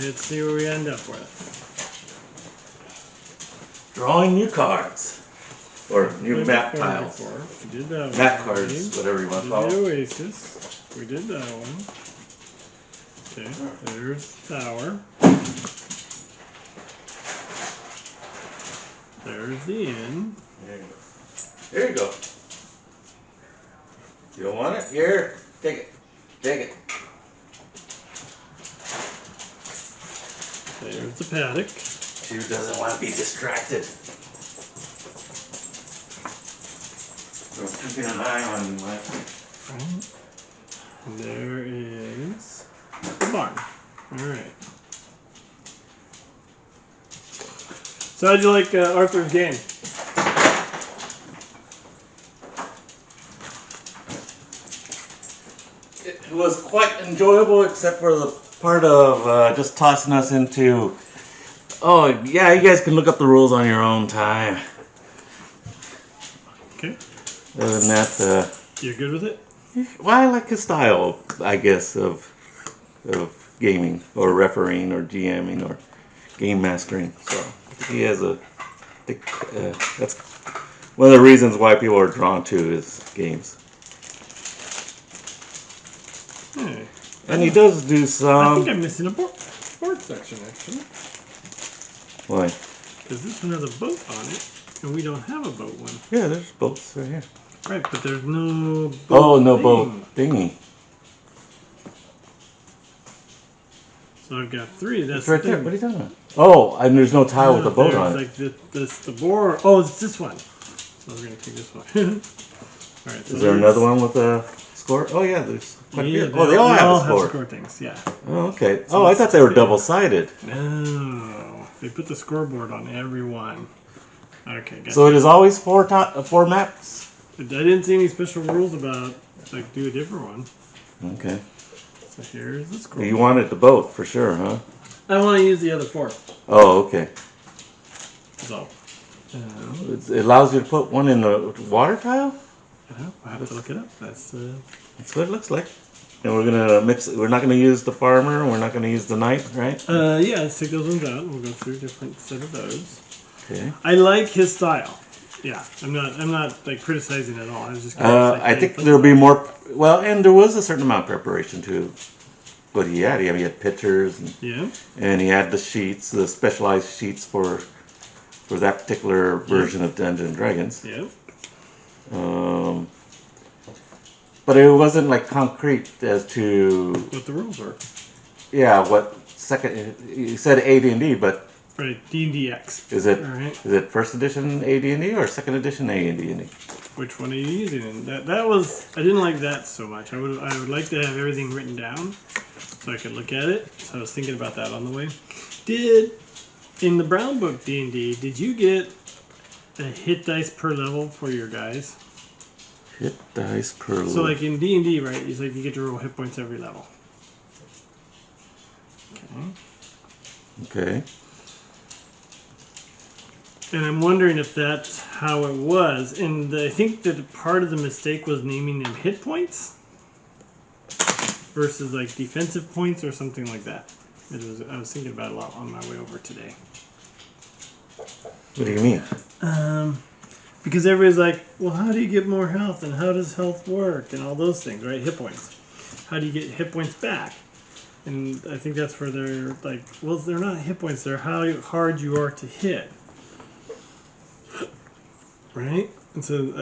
Let's see where we end up with. Drawing new cards. Or new map tiles. We did that map one. cards, whatever you want to We call did them. the Oasis. We did that one. Okay, there's the tower. There's the inn. There you go. You don't want it? Here, take it. Take it. There's the paddock. Who doesn't want to be distracted? I'm keeping an eye on you, Mike. And there is the barn. Alright. So how'd you like Arthur's game? It was quite enjoyable, except for the part of just tossing us into, oh, yeah, you guys can look up the rules on your own time. Okay. Other than that, you're good with it? Well, I like his style, I guess, of gaming, or refereeing, or GMing, or game mastering. So he has that's one of the reasons why people are drawn to his games. Hey. And he does do some. I think I'm missing a board section, actually. Why? Because this one has a boat on it, and we don't have a boat one. Yeah, there's boats right here. Right, but there's no boat. Oh, no boat thingy. So I've got three. That's it's right there. What are you talking about? Oh, and there's no tile with a boat on it. Like the board. Oh, it's this one. So we're gonna take this one. All right. So is there another one with a score? Oh yeah, there's. Yeah, they all have a score. things. Yeah. Oh, okay. So I thought they were double-sided. No, they put the scoreboard on every one. Okay. Gotcha. So it is always four maps. I didn't see any special rules about like do a different one. Okay. So here's the scoreboard. You wanted the boat for sure, huh? I want to use the other four. Oh, okay. So. It allows you to put one in the water tile? I have to look it up. That's what it looks like. And we're gonna mix. We're not gonna use the farmer. We're not gonna use the knight, right? Yeah. Let's take those ones out. We'll go through a different set of those. Okay. I like his style. Yeah, I'm not like criticizing at all. I was just. I think there'll be more. Well, and there was a certain amount of preparation to what he had. He had pictures. And he had the sheets, the specialized sheets for that particular version of Dungeons and Dragons. Yeah. But it wasn't like concrete as to what the rules were. Yeah, what second? You said AD&D, but right, D&D X. Is it right. Is it first edition AD&D or second edition AD&D? Which one are you using? And that was I didn't like that so much. I would like to have everything written down so I could look at it. So I was thinking about that on the way. In the Brown Book D&D, did you get a hit dice per level for your guys? Hit dice per level. So like in D&D, right? It's like you get to roll hit points every level. Okay. And I'm wondering if that's how it was. And I think that part of the mistake was naming them hit points versus like defensive points or something like that. I was thinking about it a lot on my way over today. What do you mean? Because everybody's like, well, how do you get more health and how does health work and all those things, right? Hit points. How do you get hit points back? And I think that's where they're like, well, they're not hit points. They're how hard you are to hit. Right? And so,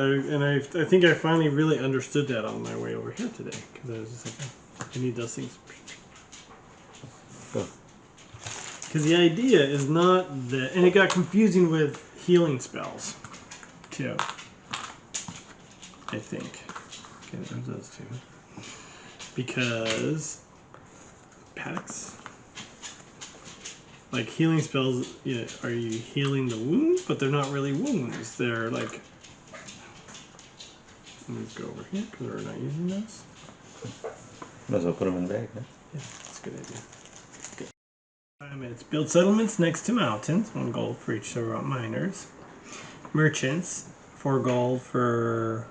I think I finally really understood that on my way over here today. Because I was just like, oh, I need those things. Because the idea is not that, and it got confusing with healing spells, too. I think. Okay, there's those two. Because paddocks. Like healing spells, are you healing the wound? But they're not really wounds. They're like Let's go over here because we're not using those. Might as well put them in the bag, huh? Yeah, that's a good idea. Good. 5 minutes. Build settlements next to mountains. 1 gold for each miners. Merchants. 4 gold for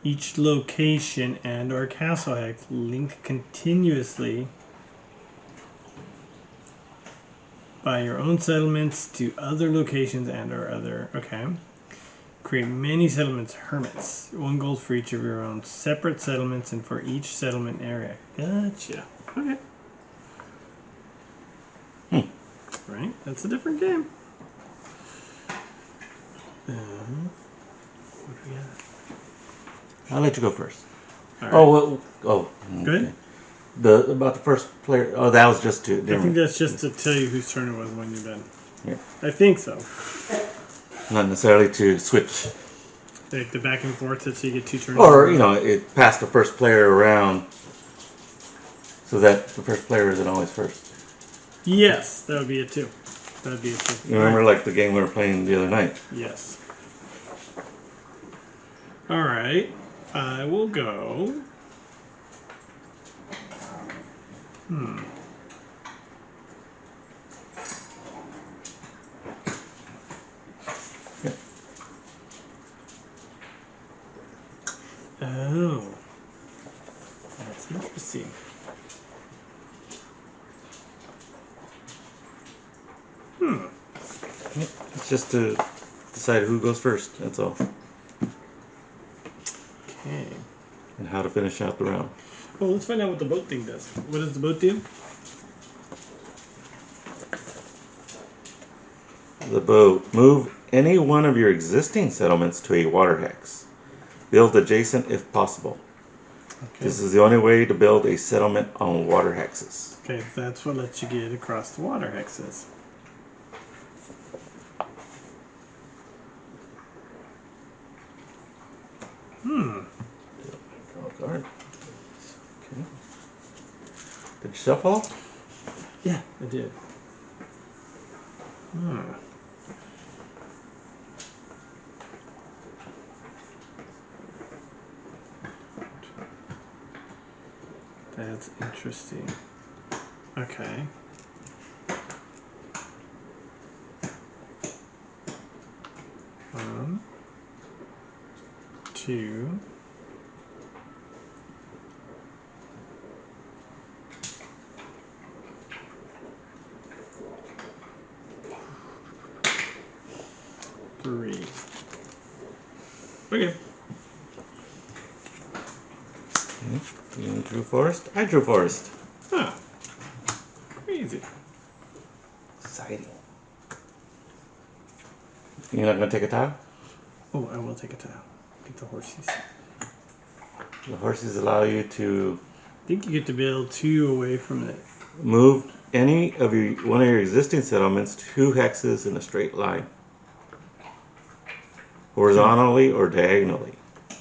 each location and or castle hex. Link continuously by your own settlements to other locations and or other. Okay. Create many settlements, hermits. 1 gold for each of your own separate settlements and for each settlement area. Gotcha. Okay. Right? That's a different game. What do we got? I'll let you go first. All right. Oh, well, oh. Good? Okay. About the first player. Oh, that was just to. I think that's just to tell you whose turn it was when you're done. Yeah. I think so. Not necessarily to switch. Like the back and forth so you get 2 turns. Or, it passed the first player around so that the first player isn't always first. Yes, that would be it too. That would be it too. You remember like the game we were playing the other night? Yes. Alright. I will go. Yeah. Oh. That's interesting. It's just to decide who goes first, that's all. Okay. And how to finish out the round. Well, let's find out what the boat thing does. What does the boat do? The boat. Move any one of your existing settlements to a water hex. Build adjacent if possible. Okay. This is the only way to build a settlement on water hexes. Okay, that's what lets you get across the water hexes. Draw a card. Okay. Did you shuffle? Yeah, I did. That's interesting. Okay. One, 2. 3. Okay. You drew forest? I drew forest. Huh. Crazy. Exciting. You're not going to take a tile? Oh, I will take a tile. Get the horses. The horses allow you to I think you get to build 2 away from it. move any of one of your existing settlements 2 hexes in a straight line, horizontally or diagonally,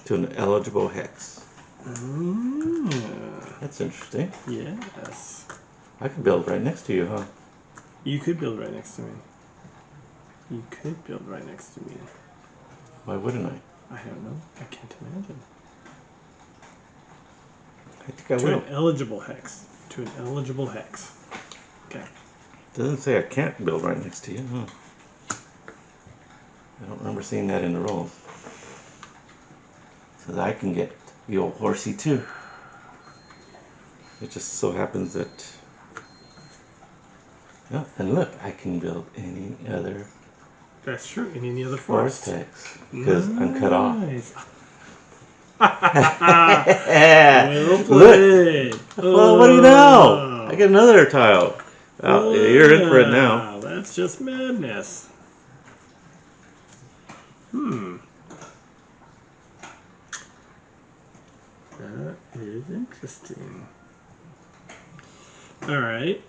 to an eligible hex. That's interesting. Yes. I can build right next to you, huh? You could build right next to me. You could build right next to me. Why wouldn't I? I don't know. I can't imagine. I think I To will. an eligible hex. To an eligible hex. Okay. Doesn't say I can't build right next to you, huh? I don't remember seeing that in the rules. So that I can get the old horsey too. It just so happens that... Oh, and look, I can build any other That's true. In any other forest forest. hex. Because I'm cut off. Nice. Well played. Look! Well, what do you know? I get another tile. Oh, you're in for it now. That's just madness. That is interesting. Alright.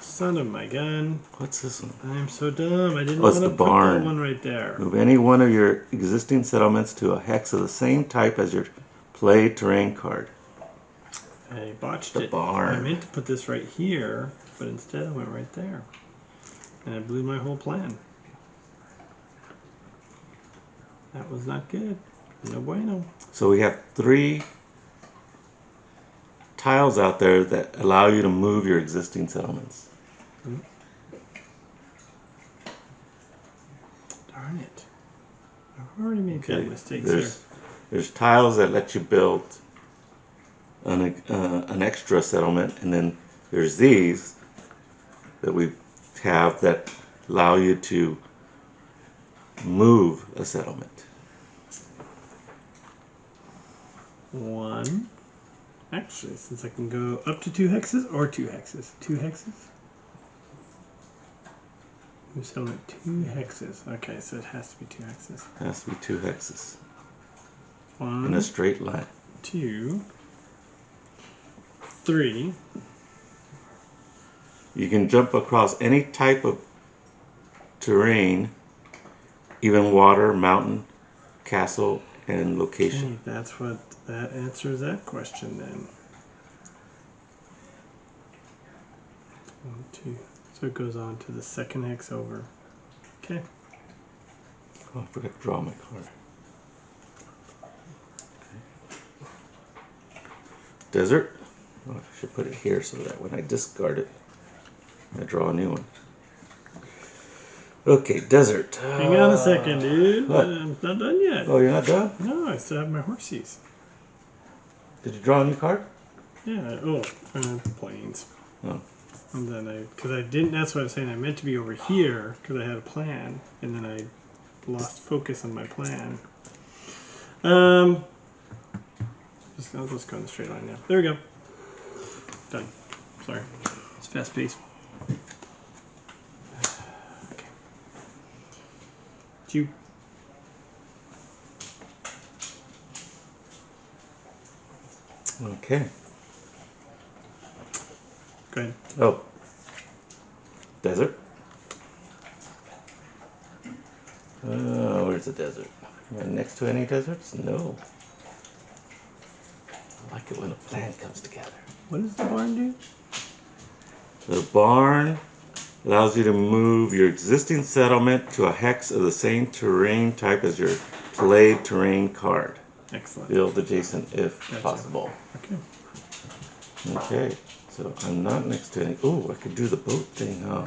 Son of my gun. What's this one? I'm so dumb. I didn't Oh, it's want to the put barn. that one right there. Move any one of your existing settlements to a hex of the same type as your play terrain card. I botched The it. barn. I meant to put this right here, but instead I went right there. And I blew my whole plan. That was not good. No bueno. So we have 3 tiles out there that allow you to move your existing settlements. Darn it. I've already made bad mistakes There's tiles that let you build an extra settlement, and then there's these that we have that allow you to move a settlement. One. Actually, since I can go up to 2 hexes or 2 hexes. 2 hexes? Move settlement 2 hexes. Okay, so it has to be 2 hexes. It has to be 2 hexes. 1. In a straight line. 2. 3. You can jump across any type of terrain, even water, mountain, castle, and location. Okay, that answers that question then. 1, 2. So it goes on to the second hex over. Okay. Oh, I forgot to draw my card. Desert. Oh, I should put it here so that when I discard it, I draw a new one. Okay, desert. Hang on a second, dude. What? I'm not done yet. Oh, you're not done? No, I still have my horsies. Did you draw a new card? Yeah. Planes. Oh. And then because I didn't. That's what I was saying. I meant to be over here because I had a plan, and then I lost focus on my plan. I'll just go in the straight line now. There we go. Done. Sorry. It's fast paced. Okay. You. Okay. Go ahead. Oh. Desert. Where's the desert? Am I next to any deserts? No. I like it when a plan comes together. What does the barn do? The barn allows you to move your existing settlement to a hex of the same terrain type as your played terrain card. Excellent. Build adjacent if Gotcha. possible. Okay. Okay, so I'm not next to any. Oh, I could do the boat thing, huh?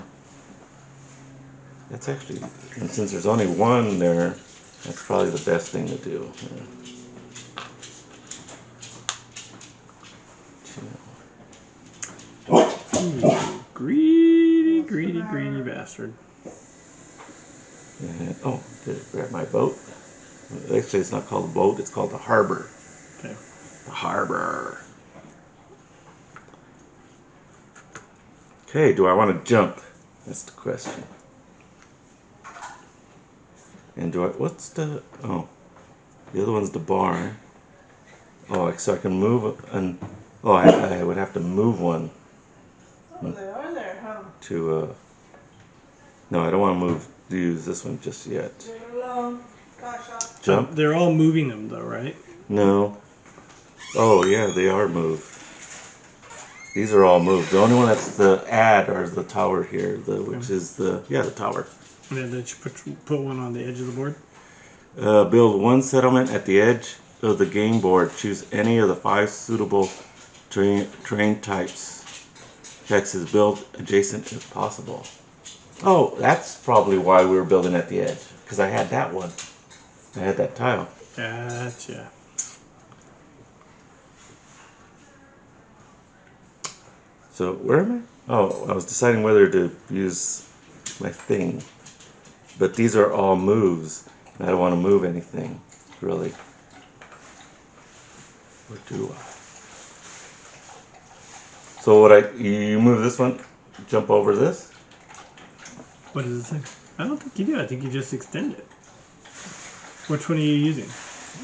That's actually, and since there's only one there, that's probably the best thing to do. Yeah. Ooh, greedy bastard. And, oh, did I grab my boat? Actually, it's not called a boat, it's called a harbor. Okay. The harbor. Okay, do I want to jump? That's the question. And what's the, oh, the other one's the barn. Oh, so I can move, I would have to move one. Oh, they are there, huh? To, no, I don't want to use this one just yet. Leave it alone. Gosh, Jump? They're all moving them though, right? No. Oh, yeah, they are moved. These are all moved. The only one that's the add are the tower here, which is the tower. And then you put one on the edge of the board. Build one settlement at the edge of the game board. Choose any of the 5 suitable terrain types. Hexes. Build adjacent if possible. Oh, that's probably why we were building at the edge. Because I had that one. I had that tile. Gotcha. So where am I? Oh, I was deciding whether to use my thing. But these are all moves. I don't want to move anything, really. Or do I? So you move this one, jump over this? What does it say? I don't think you do. I think you just extend it. Which one are you using?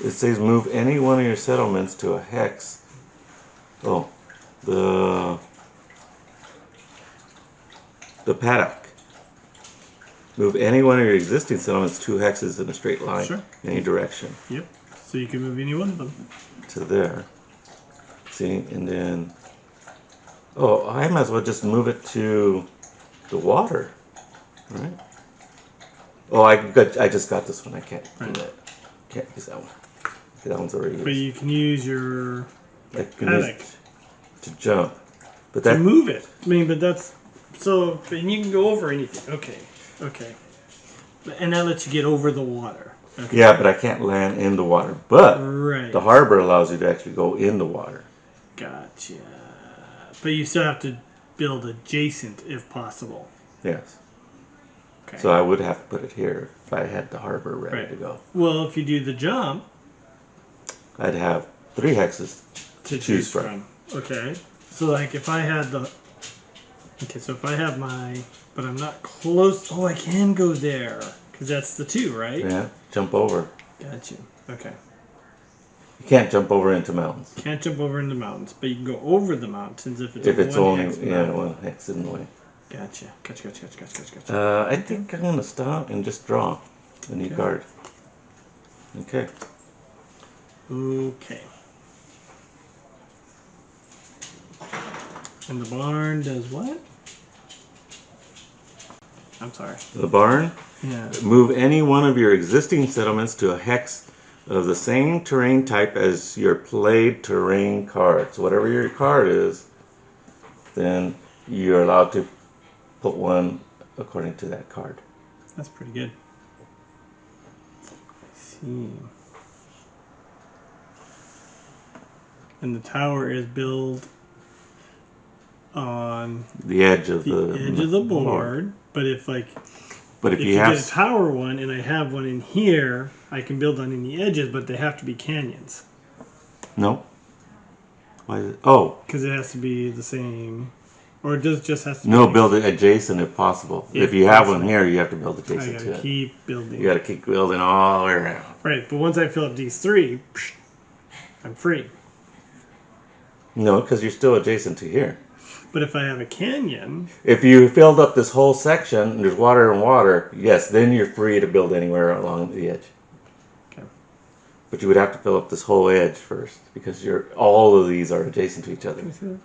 It says move any one of your settlements to a hex. Oh, the paddock. Move any one of your existing settlements 2 hexes in a straight line, Sure. in any direction. Yep. So you can move any one of them. To there. See, and then, oh, I might as well just move it to the water, right? Oh, I just got this one. I can't do that. Can't use that one. that one's already But used. you can use your I can paddock use to jump. But to that move it. I mean, but that's so. And you can go over anything. Okay, okay. And that lets you get over the water. Okay. yeah, but I can't land in the water. But Right. the harbor allows you to actually go in the water. Gotcha. But you still have to build adjacent if possible. Yes. Okay. So I would have to put it here if I had the harbor ready Right. to go. Well, if you do the jump I'd have 3 hexes. to choose choose from. Okay. So like if I had the. Okay, so if I have my, but I'm not close. Oh, I can go there because that's the 2, right? Yeah, jump over. Gotcha. Okay. You can't jump over into mountains. Can't jump over into mountains, but you can go over the mountains if it's If a it's one only hex mountain. one hex in the way. Gotcha. Gotcha. I think I'm gonna stop and just draw a new Okay. card. Okay. Okay. And the barn does what? I'm sorry. The barn. Yeah. Move any one of your existing settlements to a hex of the same terrain type as your played terrain card. So whatever your card is, then you're allowed to put one according to that card. That's pretty good. Let's see. And the tower is built on The edge of the edge of the board. But if like But if if you you get a have tower one and I have one in here, I can build on any edges, but they have to be canyons no. Why is it? Oh because it has to be the same, or it just has to. no, be build it adjacent if possible. If If you have one possible. here, you have to build I adjacent gotta to it. keep building. You got to keep building all the way around. Right, but once I fill up these 3, I'm free. No, because you're still adjacent to here. But if I have a canyon, If you filled up this whole section and there's water and water, yes, then you're free to build anywhere along the edge. okay. But you would have to fill up this whole edge first because all of these are adjacent to each other. Can you see that?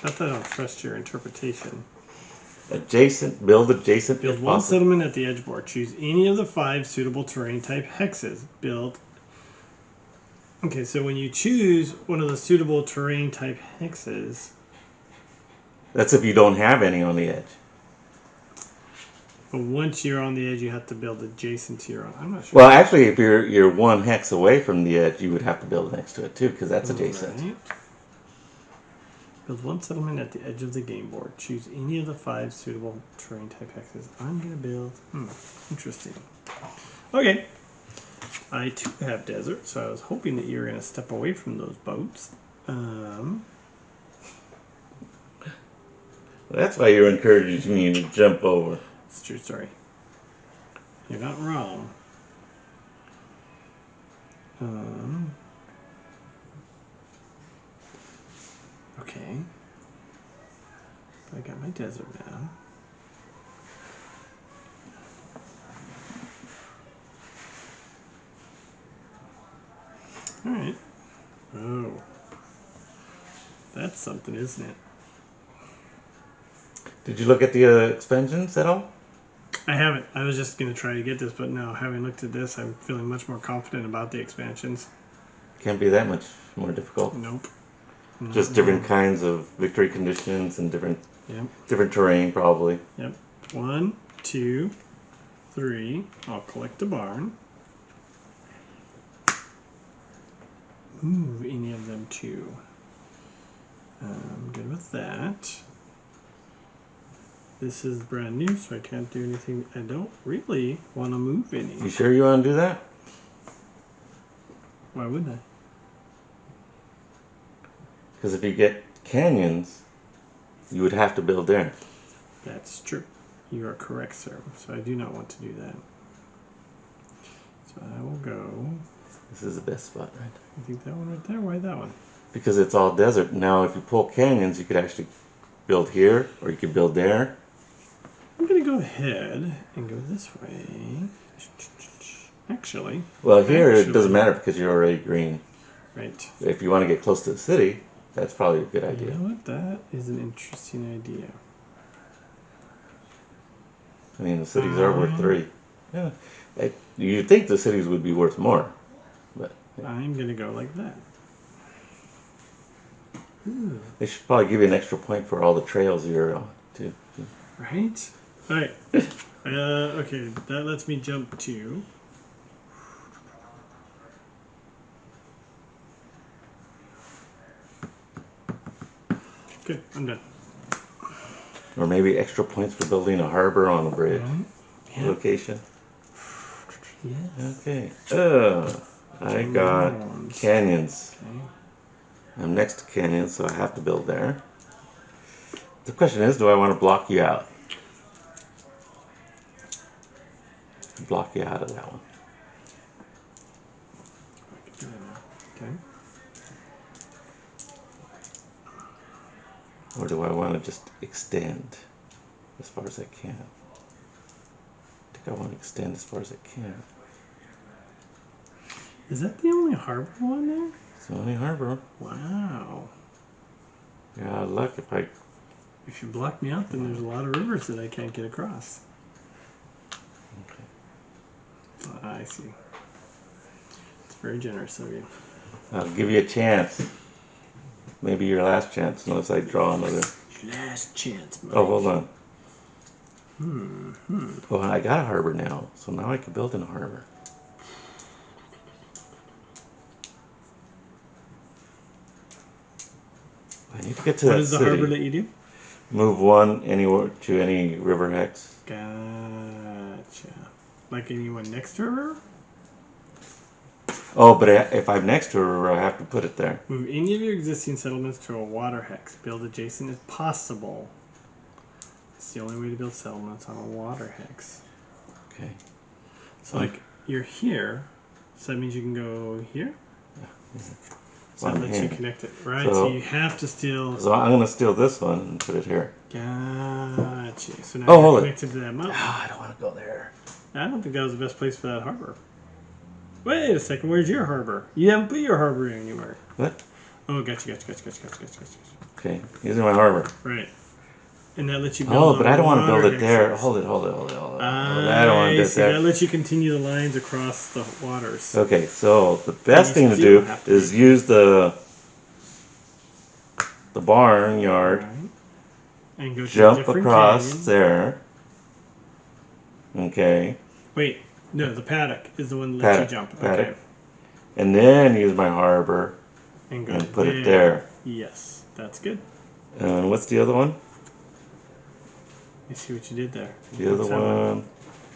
Not that I don't trust your interpretation. Adjacent, build adjacent Build if one possible. settlement at the edge board. Choose any of the 5 suitable terrain type hexes. Build. Okay, so when you choose one of the suitable terrain type hexes, That's if you don't have any on the edge. but once you're on the edge, you have to build adjacent to your own. I'm not sure. Well, actually, if you're 1 hex away from the edge, you would have to build next to it too because that's adjacent. Right. Build one settlement at the edge of the game board. Choose any of the 5 suitable terrain type hexes. I'm going to build. Interesting. Okay. I too have desert, so I was hoping that you were going to step away from those boats. That's why you're encouraging me to jump over. It's a true story. You're not wrong. Okay. I got my desert now. Alright. Oh. That's something, isn't it? Did you look at the expansions at all? I haven't. I was just going to try to get this, but no, having looked at this, I'm feeling much more confident about the expansions. Can't be that much more difficult. Nope. Just different kinds of victory conditions and different Yep. terrain probably. Yep. 1, 2, 3. I'll collect the barn. Move any of them too. I'm good with that. This is brand new, so I can't do anything. I don't really want to move any. You sure you want to do that? Why wouldn't I? Because if you get canyons, you would have to build there. That's true. You are correct, sir. So I do not want to do that. So I will go. This is the best spot, right? I think that one right there. Why that one? Because it's all desert. Now, if you pull canyons, you could actually build here, or you could build there. I'm going to go ahead and go this way. Actually. Well, here it doesn't matter because you're already green. Right. If you want to get close to the city, that's probably a good You idea. know what? That is an interesting idea. I mean, the cities are worth 3. Yeah. You'd think the cities would be worth more, but I'm gonna go like that. Ooh. They should probably give you an extra point for all the trails you're on, too. Right? Alright. Okay, that lets me jump to. Good, I'm done. Or maybe extra points for building a harbor on a bridge Yeah. location. Yes. Okay. I got Canyons. canyons. Okay. I'm next to canyons, so I have to build there. The question is, do I want to block you out? Block you out of that one. I can do that now. Okay. Or do I want to just extend as far as I can? I think I want to extend as far as I can. Is that the only harbor one there? It's the only harbor. Wow. Yeah, luck if If you block me out, then there's a lot of rivers that I can't get across. Okay. I see. It's very generous of you. I'll give you a chance. Maybe your last chance, unless I draw another. Last chance, Mike. Oh, hold on. Hmm. Oh, I got a harbor now, so now I can build in a harbor. I need to get to What that is the city. harbor that you do? Move one anywhere to any river hex. Gotcha. Like anyone next to a river? Oh, but if I'm next to a river, I have to put it there. Move any of your existing settlements to a water hex. Build adjacent if possible. It's the only way to build settlements on a water hex. Okay. So, like, you're here, so that means you can go here? So that One lets you hand. connect it, right? So- So you have to steal. So I'm going to steal this one and put it here. Gotcha. So now Oh, you're hold it. connected to that mountain. Ah, I don't want to go there. I don't think that was the best place for that harbor. Wait a second, where's your harbor? You haven't put your harbor anywhere. What? Oh, gotcha. Okay, using my harbor. Right. And that lets you build Oh, on but I don't want to build water it there. hexes. Hold it. I don't want to do it see, there. that lets you continue the lines across the waters. Okay, so the best You thing to still do have to is make- use the barnyard, Right. And go to jump different across canyons. there. Okay, Wait, no, the paddock is the one that lets you jump. Okay. paddock. And then use my harbor And go and put it there. Yes, that's good. And what's the other one? You see what you did there. The What's other that one,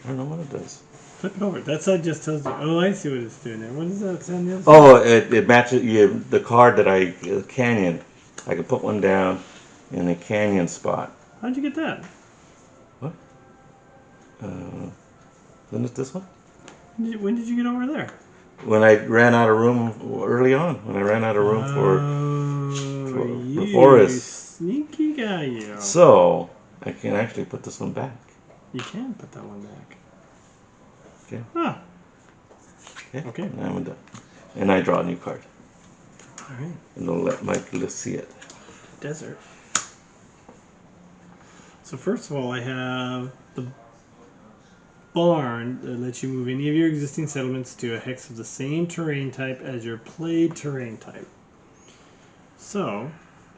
I don't know what it does. Flip it over. That side just tells you. Oh, I see what it's doing there. What is that on the other side? Oh, it matches the card that canyon. I can put one down in a canyon spot. How'd you get that? What? Isn't it this one? When did you get over there? When I ran out of room early on, when I ran out of room for you forest. sneaky guy, you. So I can actually put this one back. You can put that one back. Okay. Huh. Okay. And I'm done. And I draw a new card. All right. And I'll let Mike see it. Desert. So first of all, I have the barn that lets you move any of your existing settlements to a hex of the same terrain type as your played terrain type. So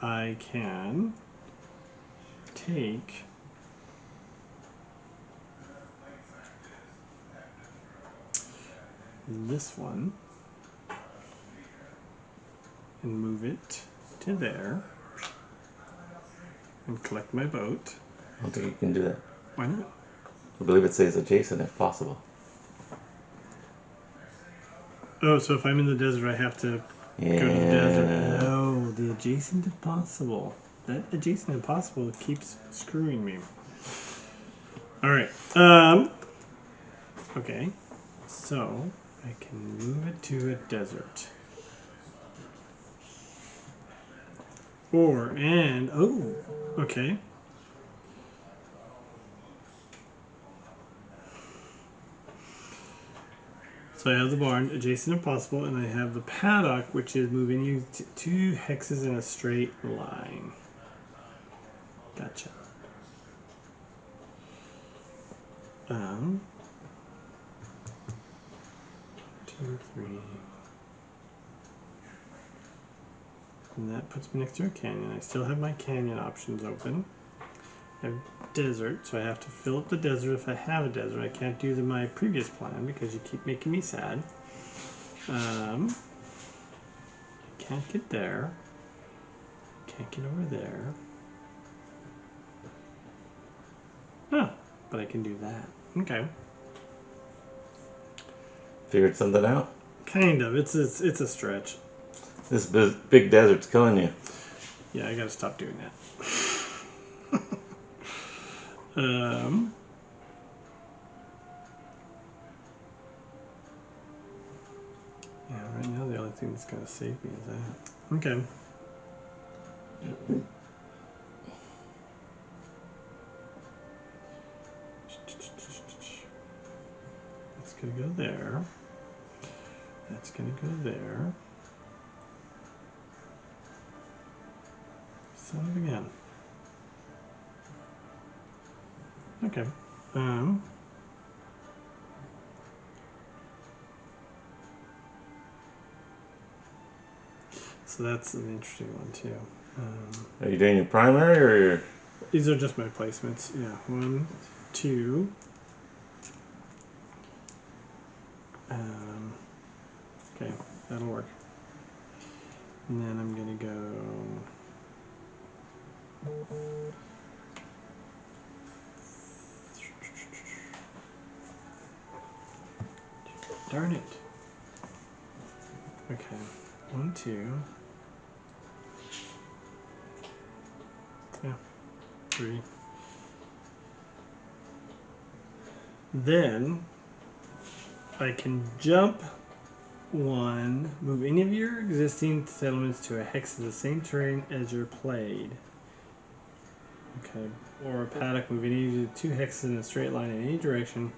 I can take this one and move it to there and collect my boat. I don't think you can do that. Why not? I believe it says adjacent if possible. Oh, so if I'm in the desert, I have to Yeah. go to the desert. No, the adjacent if possible. That adjacent if possible keeps screwing me. All right. Okay. So I can move it to a desert. Okay. So I have the barn adjacent if possible, and I have the paddock, which is moving you two hexes in a straight line. Gotcha. 2, 3, And that puts me next to a canyon. I still have my canyon options open. I have desert, so I have to fill up the desert if I have a desert. I can't do my previous plan because you keep making me sad. Can't get there. Can't get over there. Huh, but I can do that. Okay. Figured something out? Kind of. It's a stretch. This big desert's killing you. Yeah, I gotta stop doing that. Yeah, right now the only thing that's gonna save me is that. Okay. That's gonna go there. That's gonna go there. Son of a gun. Okay. So that's an interesting one too. Are you doing your primary or your... These are just my placements. Yeah, 1, 2. Okay, that'll work. And then I'm gonna go. Darn it. Okay, 1, 2. Yeah, 3. Then I can jump 1, move any of your existing settlements to a hex of the same terrain as your played. Okay, or a paddock, move any of the 2 hexes in a straight line in any direction.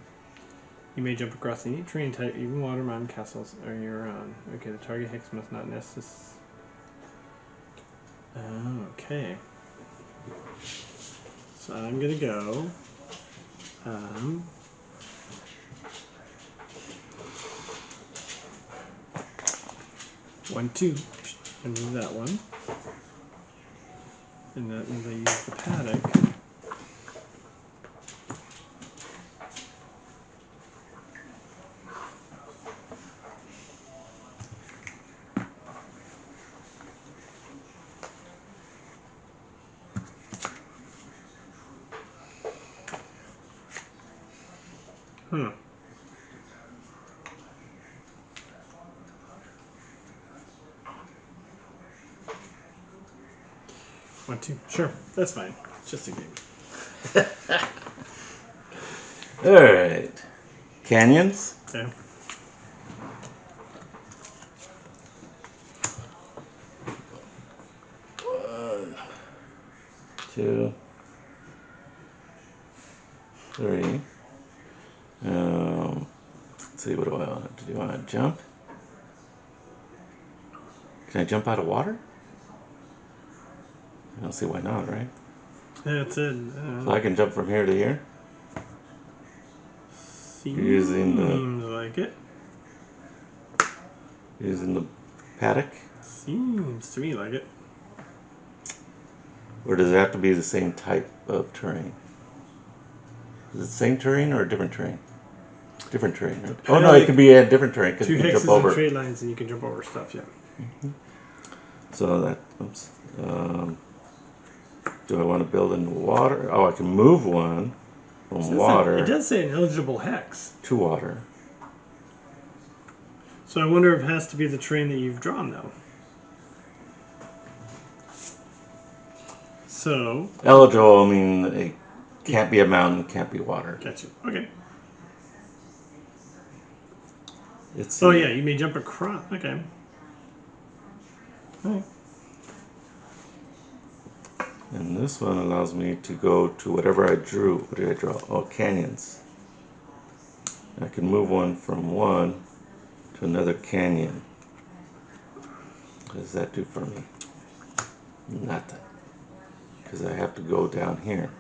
You may jump across any terrain type, even water, mountain, castles, or your own. Okay, the target hex must not necessarily. Okay. So I'm gonna go. 1, 2. And move that one. And that means I use the paddock. Hmm. One, two. Sure, that's fine. It's just a game. Alright. Canyons? Okay. 1, 2, 3. Let's see, what do I want to do? Do I want to jump? Can I jump out of water? I don't see why not, right? That's it. So I can jump from here to here? Seems like it. Using the paddock? Seems to me like it. Or does it have to be the same type of terrain? Is it the same terrain or a different terrain? Different terrain, right? Oh no, it could be a different terrain because 2 you can jump hexes and over. straight lines, and you can jump over stuff. Yeah. So that, oops. Do I want to build in the water? Oh, I can move one from water It does say an eligible hex. to water. So I wonder if it has to be the terrain that you've drawn, though. So. Eligible, I mean, it can't be a mountain, can't be water. Gotcha. Okay. It's Oh, yeah, you may jump across. Okay. All right. And this one allows me to go to whatever I drew. What did I draw? Oh, canyons. I can move one from one to another canyon. What does that do for me? Nothing. Because I have to go down here.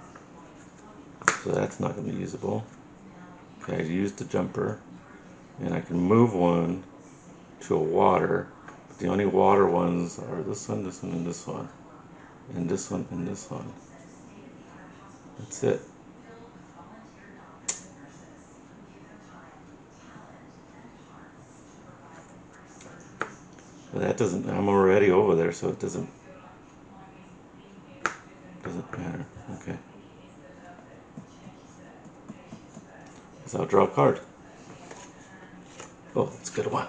So that's not going to be usable. Okay, I used the jumper. And I can move one to a water. The only water ones are this one, and this one. And this one, and this one. That's it. But that doesn't, I'm already over there, so it doesn't matter. Okay. So I'll draw a card. Oh, that's a good one.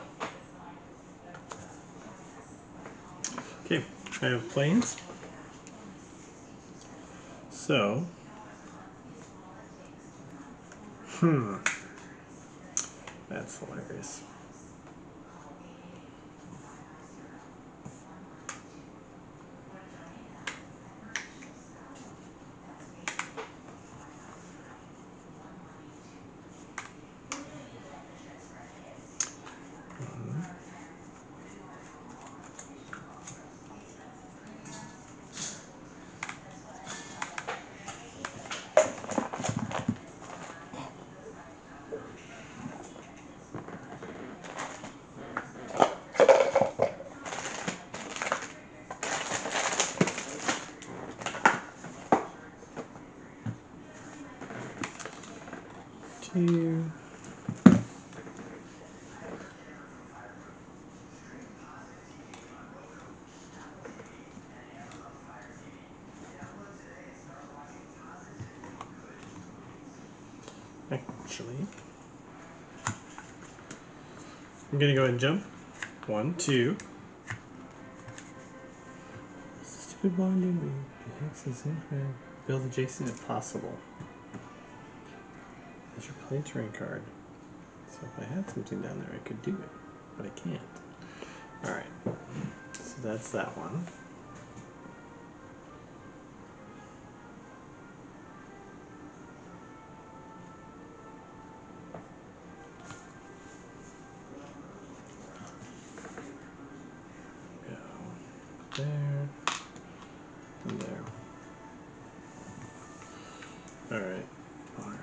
Okay, I have planes. So, that's hilarious. Two. Actually, I'm gonna go ahead and jump. 1, 2. Stupid bonding. Build adjacent if possible. That's your play terrain card. So if I had something down there, I could do it, but I can't. All right. So that's that one. Go there and there. All right. Barn.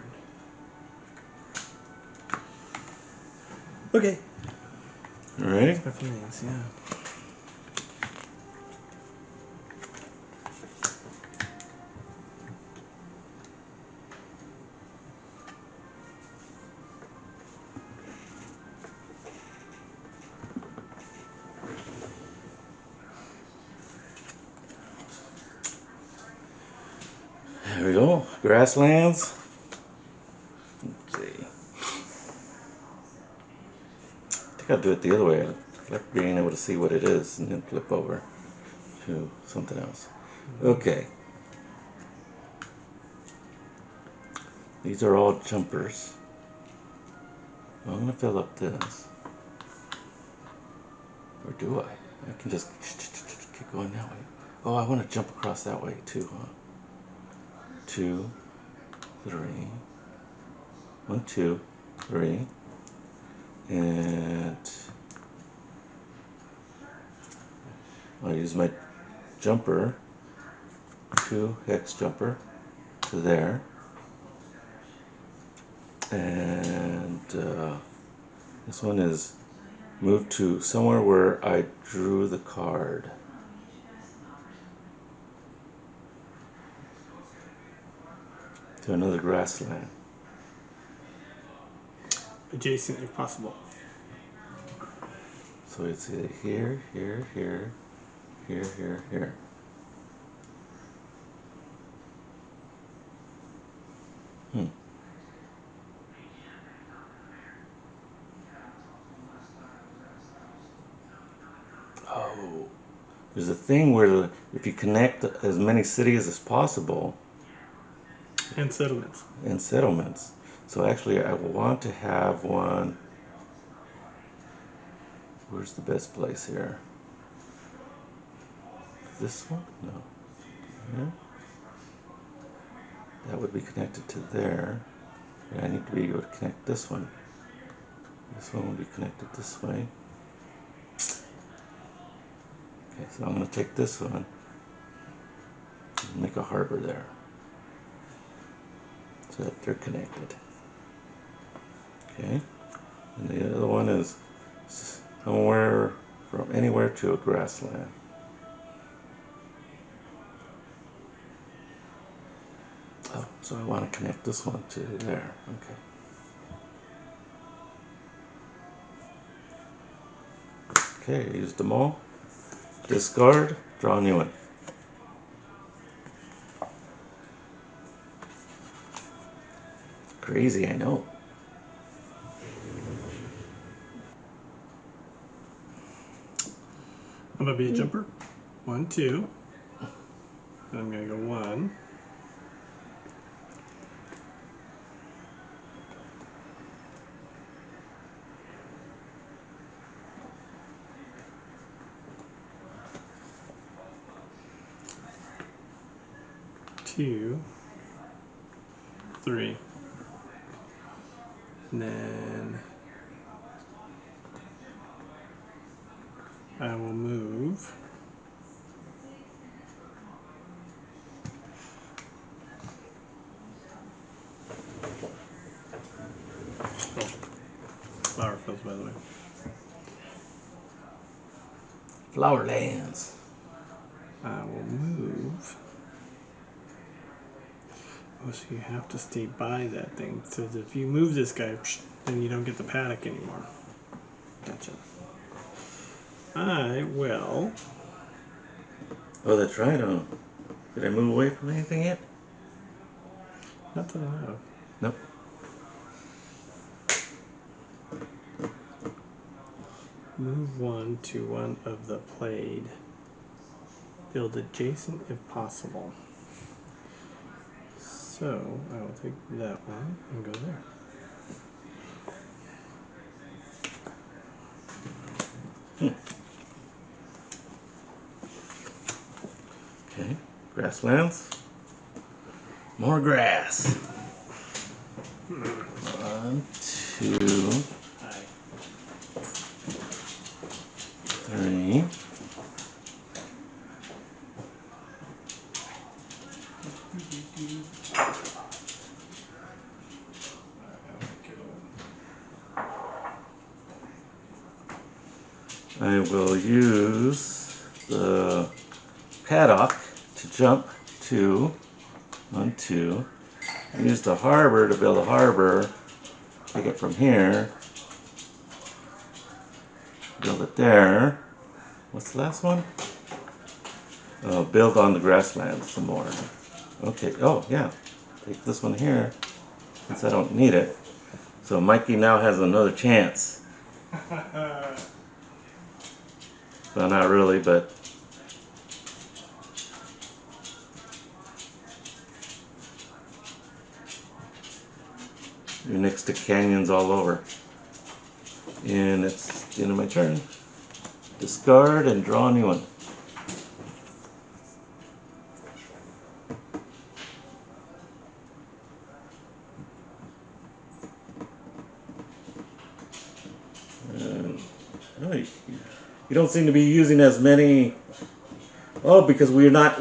Okay. All right. My planes, yeah. There we go. Grasslands. Let's see. I think I'll do it the other way. I like being able to see what it is and then flip over to something else. Okay. These are all jumpers. I'm going to fill up this. Or do I? I can just keep going that way. Oh, I want to jump across that way too, huh? 2, 3. 1, 2, 3. And I'll use my jumper, 2 hex jumper to there. And this one is move to somewhere where I drew the card. To another grassland. Adjacent if possible. So it's either here, here, here, here, here, here. Oh. There's a thing where if you connect as many cities as possible, And settlements. and settlements. So actually I want to have one. Where's the best place here? This one? No. Here? That would be connected to there. And I need to be able to connect this one. This one will be connected this way. Okay, so I'm going to take this one and make a harbor there. So that they're connected. Okay. And the other one is somewhere from anywhere to a grassland. Oh, so I want to connect this one to there. Okay. Okay, use them all. Discard, draw a new one. Crazy, I know. I'm gonna be a jumper. 1, 2. Then I'm gonna go 1. Two, 3. And then I will move. Oh, flower fills, by the way. Flowerlands. I will move. Oh, so you have to stay by that thing. So if you move this guy, then you don't get the paddock anymore. Gotcha. I will. Oh, that's right. Did I move away from anything yet? Not that I know of. Nope. Move 1 to one of the played. Build adjacent if possible. So I will take that one and go there. Okay. Grasslands. More grass. 1, 2, Hi. 3. I will use the paddock to jump to 1, 2. Use the harbor to build a harbor. Take it from here. Build it there. What's the last one? Build on the grassland some more. Okay. Oh, yeah. Take this one here since I don't need it. So Mikey now has another chance. Well, not really, but you're next to canyons all over. And it's the end of my turn. Discard and draw a new one. No, you don't seem to be using as many. Oh, because we're not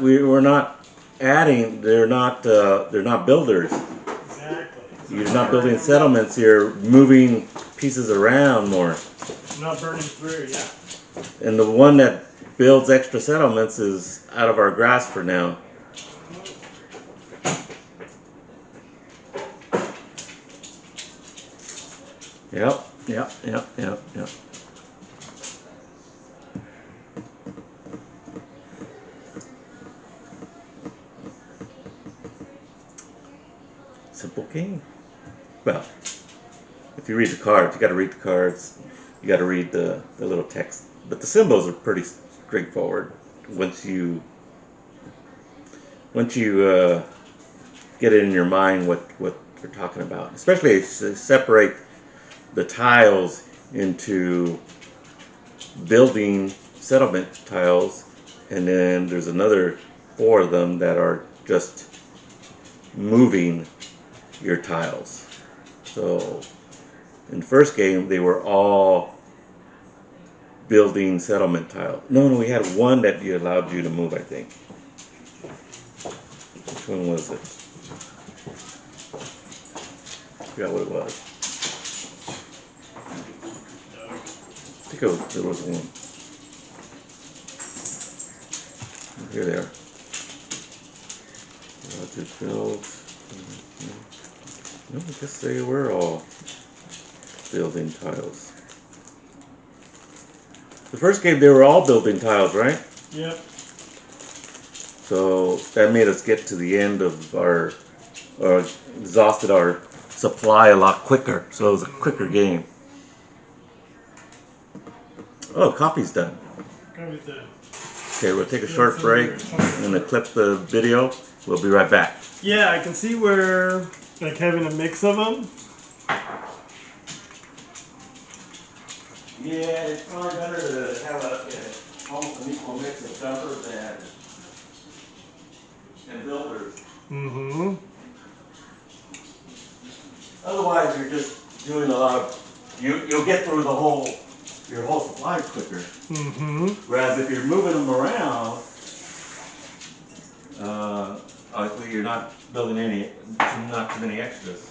adding. They're not builders. Exactly. You're not building settlements. You're moving pieces around more. I'm not burning through, yeah. And the one that builds extra settlements is out of our grasp for now. Yep. Simple game. Well, if you read the cards, you got to read the cards. You got to read the little text. But the symbols are pretty straightforward once you get it in your mind what they're talking about. Especially if you separate the tiles into building settlement tiles, and then there's another 4 of them that are just moving your tiles. So in the first game, they were all building settlement tile. No, we had one that allowed you to move, I think. Which one was it? I forgot what it was. I think there was one. here they are. To build. No, I guess they were all building tiles. The first game, they were all building tiles, right? Yep. So that made us get to the end of or exhausted our supply a lot quicker. So it was a quicker game. Oh, copy's done. Copy's done. Okay, we'll take a short break and then clip the video. We'll be right back. Yeah, I can see where, like, having a mix of them. Yeah, it's probably better to have almost an equal mix of dumpers and builders. Mm-hmm. Otherwise, you're just doing a lot of. You'll get through your whole supply quicker. Mm-hmm. Whereas if you're moving them around, obviously you're not building not too many extras.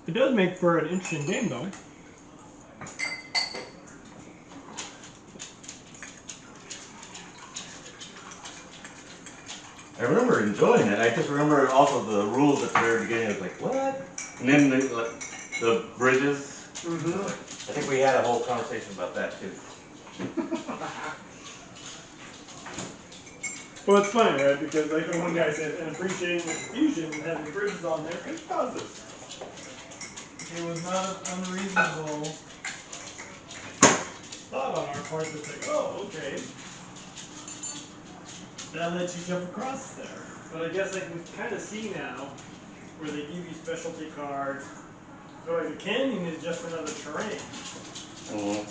It does make for an interesting game, though. I remember enjoying it. I just remember also the rules at the very beginning. I was like, what? And then the bridges. Mm-hmm. I think we had a whole conversation about that too. Well, it's funny, right? Because like the one guy said, and appreciating the confusion and having bridges on there could cause this. It was not an unreasonable thought on our part to think, oh, okay. That lets you jump across there. But I guess I can kind of see now where they give you specialty cards. So like the canyon is just another terrain. Mm-hmm.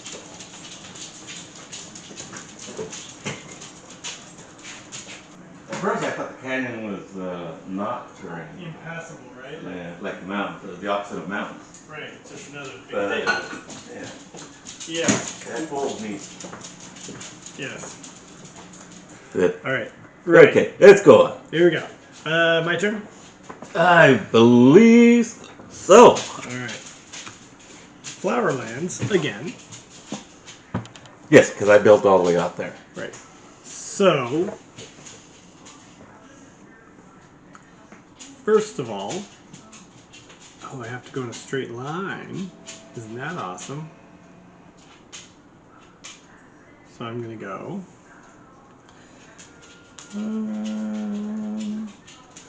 At first, I thought the canyon was not terrain. Impassable, right? Yeah, like the mountains, the opposite of mountains. Right, it's just another big But thing. yeah, Yeah. that fooled me. Yes. Good. All right. Right. Okay, let's go on. Here we go. My turn. I believe so. All right. Flowerlands again. Yes, because I built all the way out there. Right. So, first of all, I have to go in a straight line. Isn't that awesome? So I'm going to go.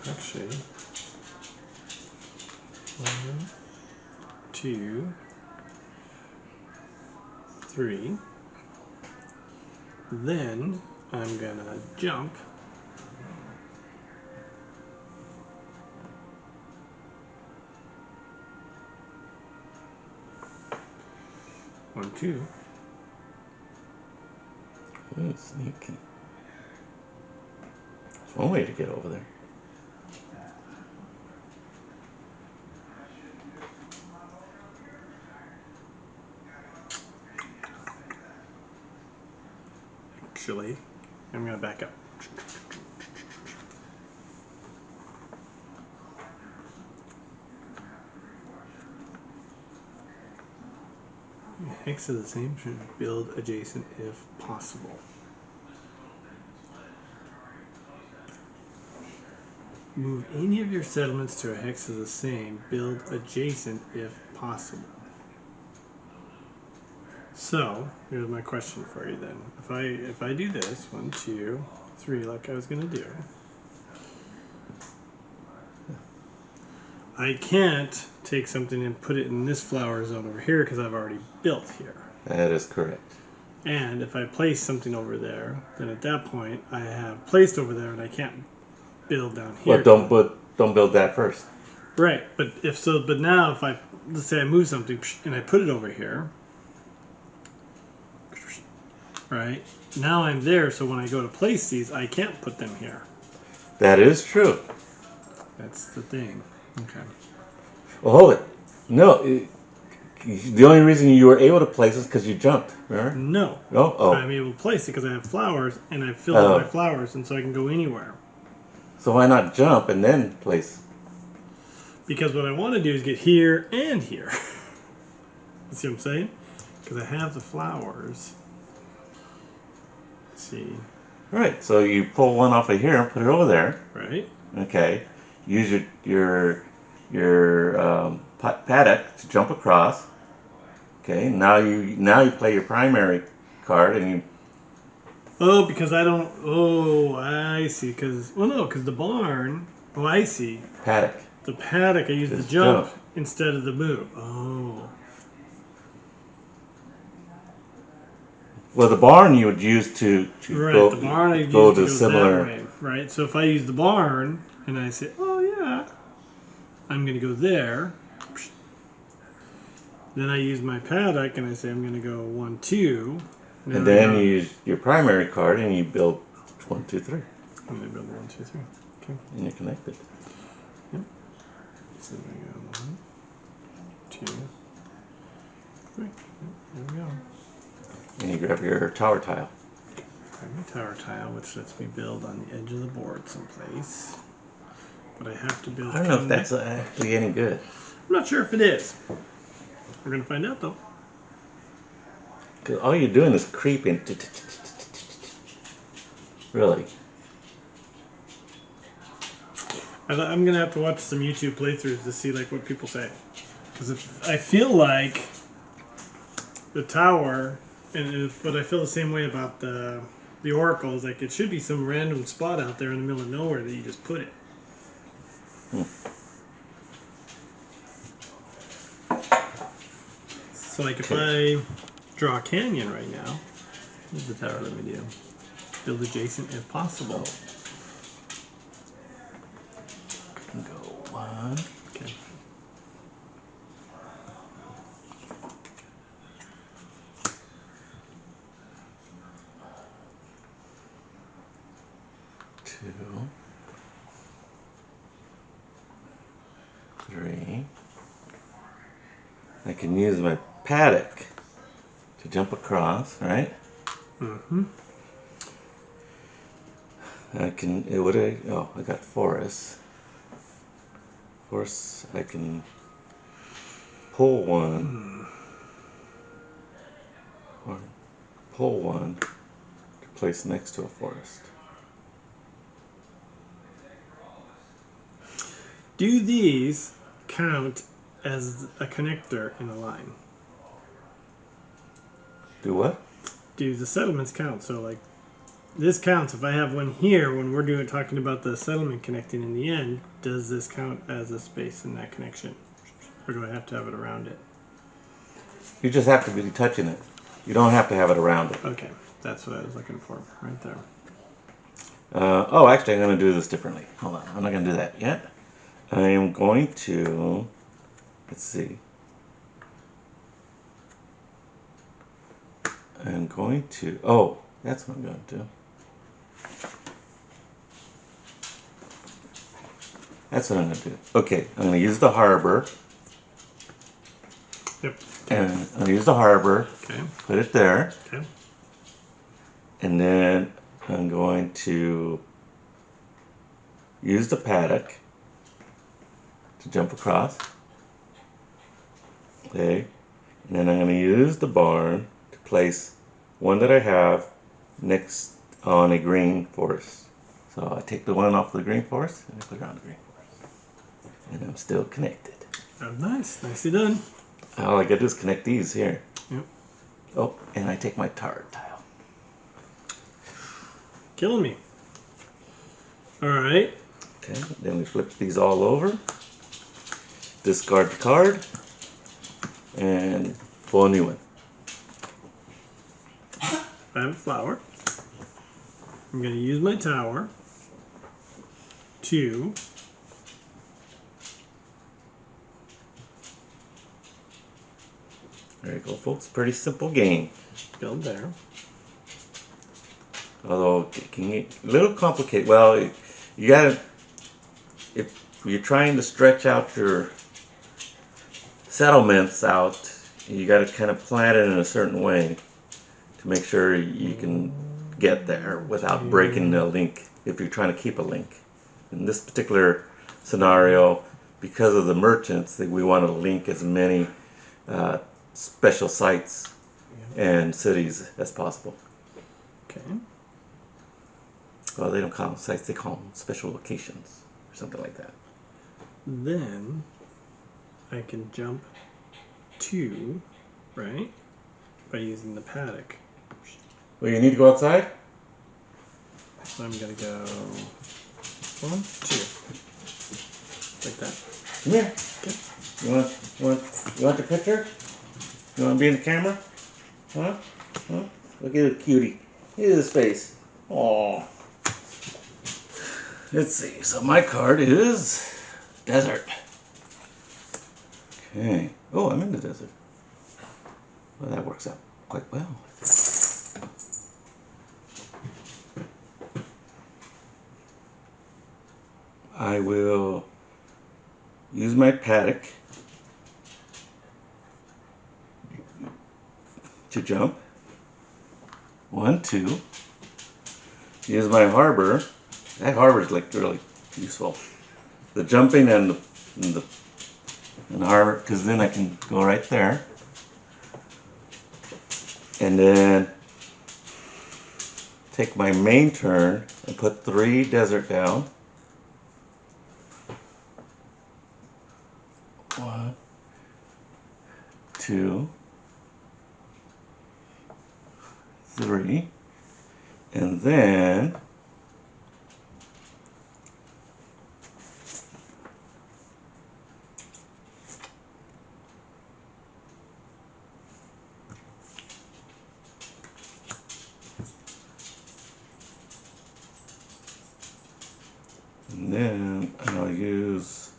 Actually, 1, 2, 3. Then I'm going to jump. One, two. Ooh, sneaky. There's one way to get over there. Actually, I'm going to back up. Hex of the same should build adjacent if possible. Move any of your settlements to a hex of the same, build adjacent if possible. So, here's my question for you then. If I do this, 1, 2, 3, like I was gonna do, I can't take something and put it in this flower zone over here because I've already built here. That is correct. And if I place something over there, then at that point I have placed over there and I can't build down here. Well, don't build that first. Right, but now if let's say I move something and I put it over here, right? Now I'm there, so when I go to place these, I can't put them here. That is true. That's the thing. Okay. Well, hold it. No, the only reason you were able to place is because you jumped. Remember? No. No. Oh. I'm able to place it because I have flowers and I filled up my flowers, and so I can go anywhere. So why not jump and then place? Because what I want to do is get here and here. You see what I'm saying? because I have the flowers. Let's see. All right, so you pull one off of here and put it over there. Right. Okay. Use your paddock to jump across. Okay. Now you play your primary card and you. Oh, because I don't. Oh, I see. Because no, because the barn. Oh, I see. Paddock. The paddock. I use the Just jump jump. instead of the move. Oh. Well, the barn you would use to Right. go The barn I use go to to go similar. that way. Right. So if I use the barn and I say, oh yeah, I'm gonna go there. Then I use my paddock and I say I'm gonna go 1, 2. And then you use your primary card and you build 1, 2, 3. I'm gonna build 1, 2, 3. Okay. And you're connected. Yep. So there we go. 1, 2, 3. Yep, there we go. And you grab your tower tile. Grab my tower tile, which lets me build on the edge of the board someplace. But I have to build. I don't know if that's actually any good. I'm not sure if it is. We're gonna find out though. Because all you're doing is creeping. Really. I'm gonna have to watch some YouTube playthroughs to see like what people say, because I feel like the tower, but I feel the same way about the oracles. Like it should be some random spot out there in the middle of nowhere that you just put it. So like if I draw a canyon right now, what does the tower let me do? Build adjacent if possible. Go 1. Okay. Two, 3. I can use my paddock to jump across, right? Mm-hmm. I can. I got forest. Forest. I can pull one, or pull one to place next to a forest. Do these count as a connector in a line? Do what? Do the settlements count? So like this counts if I have one here when we're talking about the settlement connecting in the end. Does this count as a space in that connection, or do I have to have it around it? You just have to be touching it. You don't have to have it around it. Okay, that's what I was looking for right there. Actually, I'm going to do this differently. Hold on. I'm not going to do that yet. I am going to. Let's see. I'm going to. Oh, that's what I'm going to do. That's what I'm going to do. Okay, I'm going to use the harbor. Yep. And I'm going to use the harbor. Okay. Put it there. Okay. And then I'm going to use the paddock to jump across. Okay. And then I'm going to use the barn to place one that I have next on a green forest. So I take the one off the green forest and I put it on the green forest. And I'm still connected. Oh, nice. Nicely done. All I got to do is connect these here. Yep. Oh, and I take my tower tile. Killing me. All right. Okay, then we flip these all over. Discard the card. And pull a new one. I have a flower. I'm going to use my tower to There you go, folks. Pretty simple game. build there. Although it can get a little complicated. Well, you gotta, if you're trying to stretch out your settlements out, you gotta kind of plan it in a certain way to make sure you can get there without breaking the link if you're trying to keep a link. In this particular scenario, because of the merchants, we want to link as many special sites and cities as possible. Okay. Well, they don't call them sites; they call them special locations or something like that. Then I can jump 2, right? By using the paddock. Well, you need to go outside. So I'm gonna go 1, 2, like that. Come here. Okay. You want the picture? You want to be in the camera? Huh? Huh? Look at the cutie. Look at his face. Aww. Let's see. So my card is desert. Okay. Oh, I'm in the desert. Well, that works out quite well. I will use my paddock to jump. 1, 2. Use my harbor. That harbor is like really useful. The jumping and the harbor, because then I can go right there. And then take my main turn and put 3 desert down. 1, 2, 3, and then I'll use,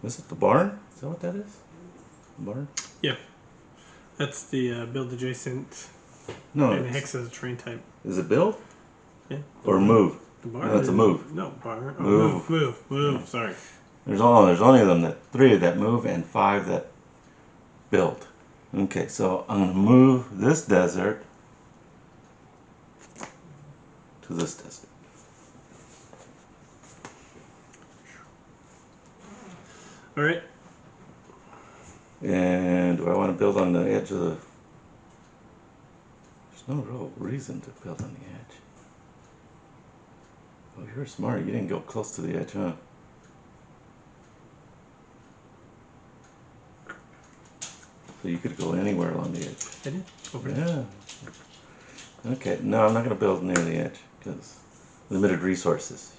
is it the barn? Is that what that is? Barn? Yeah. That's the build adjacent. No. And hex as a terrain type. Is it build? Yeah. Or move? The barn. No, it's a move. No, barn. Oh, Move. move. Yeah. Sorry. There's only them 3 that move and 5 that build. Okay, so I'm gonna move this desert to this desert. All right. And do I want to build on the edge of the? There's no real reason to build on the edge. Oh, you're smart. You didn't go close to the edge, huh? So you could go anywhere along the edge. I did. Okay. Yeah. Okay. No, I'm not going to build near the edge because limited resources.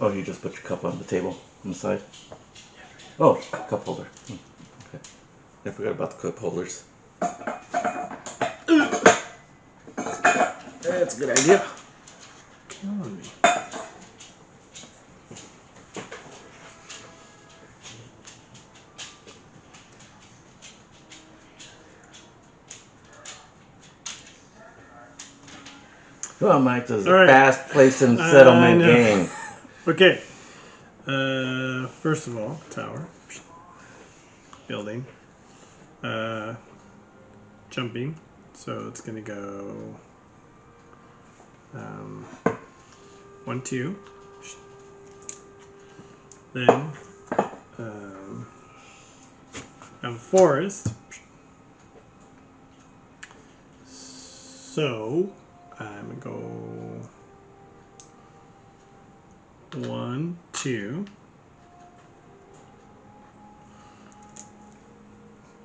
Oh, you just put your cup on the table on the side? Oh, cup holder. Okay. I forgot about the cup holders. That's a good idea. Killing me. Well, Mike, this is a All right. fast place and settlement game. Okay. First of all, tower. Building. Jumping. So it's going to go 1, 2. Then have a forest. So I'm going to go 1, 2.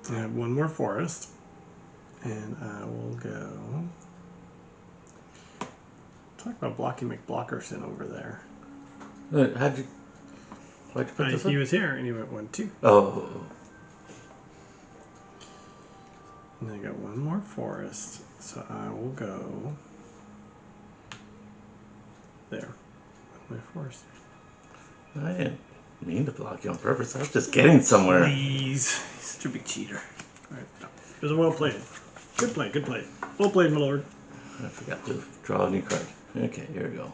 I have one more forest. And I will go. Talk about Blocky McBlockerson over there. Why'd you put this He up? was here and he went 1, 2. Oh. And I got one more forest. So I will go there. My forest. I didn't mean to block you on purpose. I was just getting somewhere. Please. He's such a big cheater. Alright. It was a well played. Good play, good play. Well played, my lord. I forgot to draw a new card. Okay, here we go.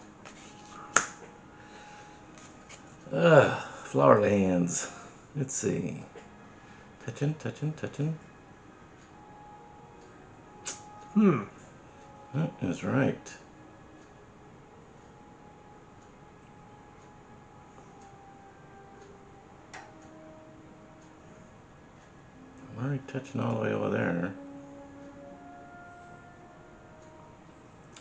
Flower lands. Let's see. Touching. That is right. I'm already touching all the way over there.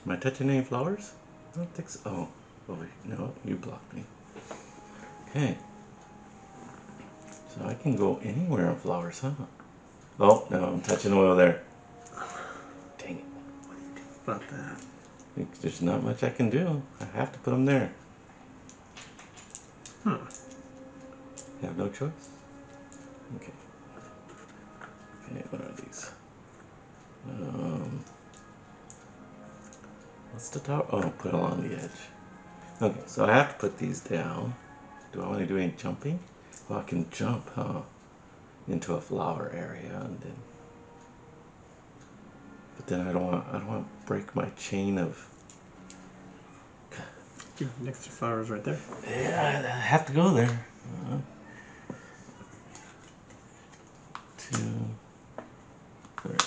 Am I touching any flowers? I don't think so. Oh, wait, no, you blocked me. Okay. So I can go anywhere on flowers, huh? Oh, no, I'm touching oil there. Dang it. What do you think about that? There's not much I can do. I have to put them there. Huh. I have no choice. Okay. Okay, what are these? What's the top? Oh, put along the edge. Okay, so I have to put these down. Do I want to do any jumping? Well, I can jump, huh? Into a flower area, and then. But then I don't want to break my chain of. Next to flowers right there. Yeah, I have to go there. 2, 3.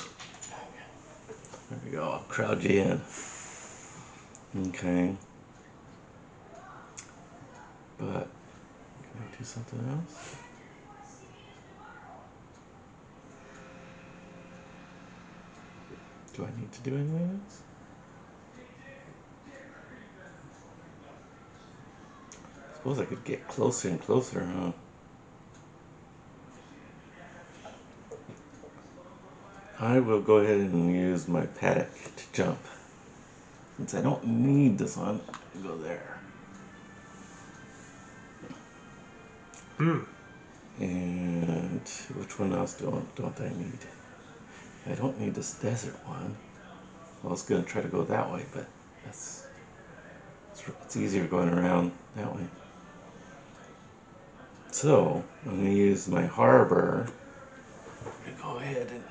There we go. I'll crowd you in. Okay. But can I do something else? Do I need to do anything else? I suppose I could get closer and closer, huh? I will go ahead and use my paddock to jump. Since I don't need this one, I'll go there. And which one else don't I need? I don't need this desert one. I was gonna try to go that way, but it's easier going around that way. So I'm gonna use my harbor to go ahead and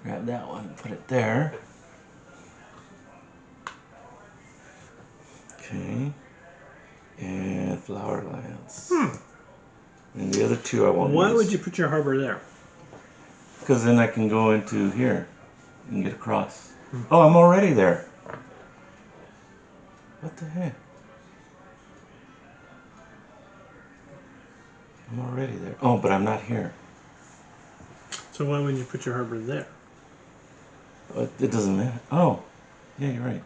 grab that one and put it there. Okay. And flower lands. And the other two I won't use. Why would you put your harbor there? Because then I can go into here and get across. Oh, I'm already there. What the heck? I'm already there. Oh, but I'm not here. So why wouldn't you put your harbor there? It doesn't matter. Oh, yeah, you're right.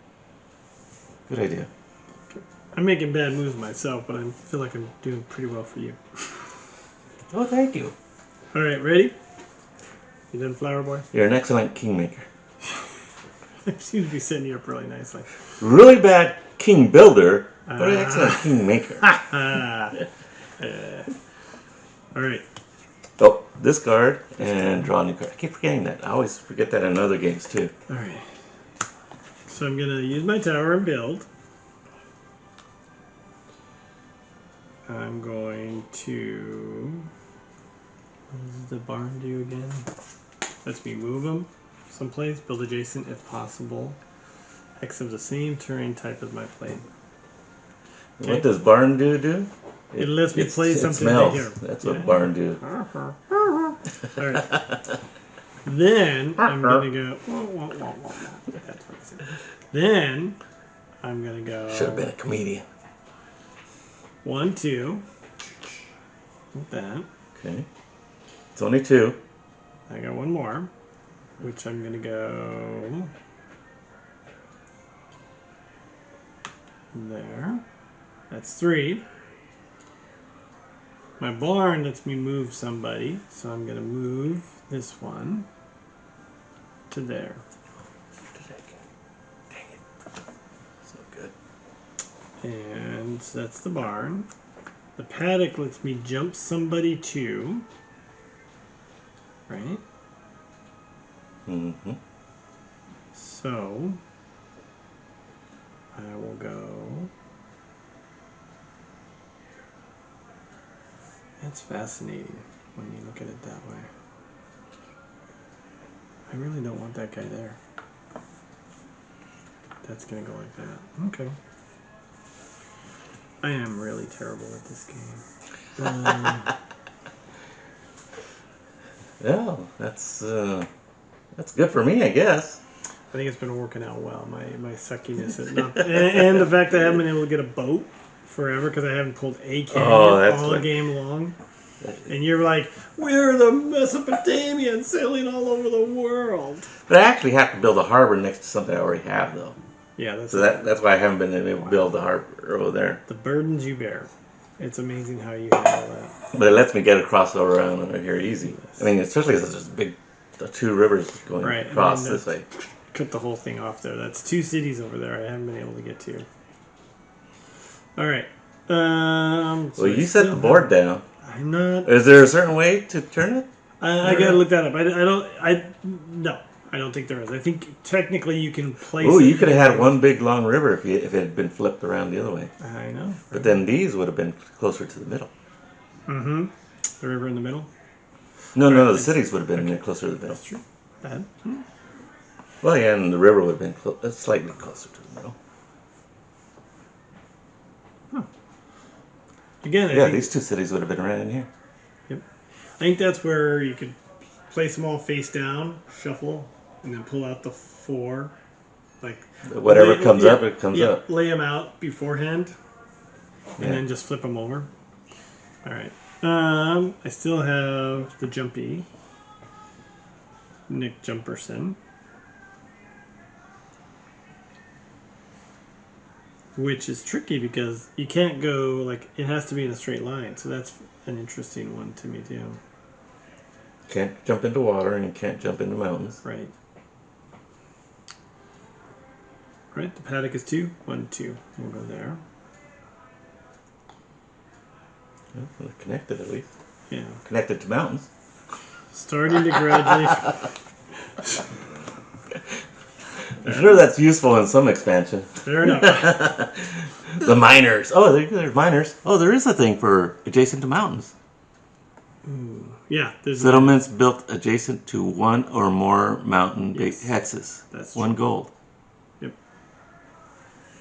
Good idea. I'm making bad moves myself, but I feel like I'm doing pretty well for you. Oh, thank you. All right, ready? You done, flower boy? You're an excellent kingmaker. I seem to be setting you up really nicely. Really bad king builder, but an excellent kingmaker. All right. Oh, discard and draw a new card. I keep forgetting that. I always forget that in other games too. All right. So I'm gonna use my tower and build. I'm going to. What does the barn do again? Lets me move them someplace. Build adjacent if possible. X of the same terrain type as my plane. Okay. What does barn do? It lets me play something it smells. here. That's what barn do. All right. Then I'm gonna go. That's what I said. Then I'm gonna go. Should have been a comedian. 1, 2. Like that. Okay. It's only 2. I got one more, which I'm gonna go there. That's 3. My barn lets me move somebody, so I'm gonna move this one to there. Dang it. So good. And that's the barn. The paddock lets me jump somebody too. Right? Mm-hmm. So I will go. That's fascinating when you look at it that way. I really don't want that guy there. That's gonna go like that. Okay. I am really terrible at this game. Yeah, that's good for me, I guess. I think it's been working out well. My suckiness is not, and the fact that I haven't been able to get a boat forever because I haven't pulled a canyon all game long. And you're like, we're the Mesopotamians sailing all over the world. But I actually have to build a harbor next to something I already have, though. Yeah, that's why I haven't been able to build the harbor over there. The burdens you bear. It's amazing how you handle that. But it lets me get across around over here easy. I mean, especially as there's big, the two rivers going across this way. Cut the whole thing off there. That's 2 cities over there I haven't been able to get to. All right. So you set the board down. I'm not. Is there a certain way to turn it? I gotta look that up. I don't think there is. I think technically you can place. Oh, you could have had one big long river if it had been flipped around the other way. I know. But then these would have been closer to the middle. Mm-hmm. The river in the middle. No. The cities would have been closer to the middle. That's true. Bad. Well, yeah, and the river would have been slightly closer to the middle. Huh. Again, I think these 2 cities would have been right in here. Yep. I think that's where you could place them all face down, shuffle, and then pull out the 4. Like whatever comes up, it comes up. Lay them out beforehand, and then just flip them over. All right. I still have the Jumpy, Nick Jumperson, which is tricky because you can't go it has to be in a straight line. So that's an interesting one to me too. Can't jump into water and you can't jump into mountains. Right. Right. The paddock is 2. 1, 2. We'll go there. Well, they're connected at least. Yeah. Connected to mountains. Starting to gradually. I'm sure that's useful in some expansion. Fair enough. The miners. Oh, there's miners. Oh, there is a thing for adjacent to mountains. Ooh. Yeah. There's Settlements built adjacent to one or more mountain-based hexes. That's 1 gold. Yep.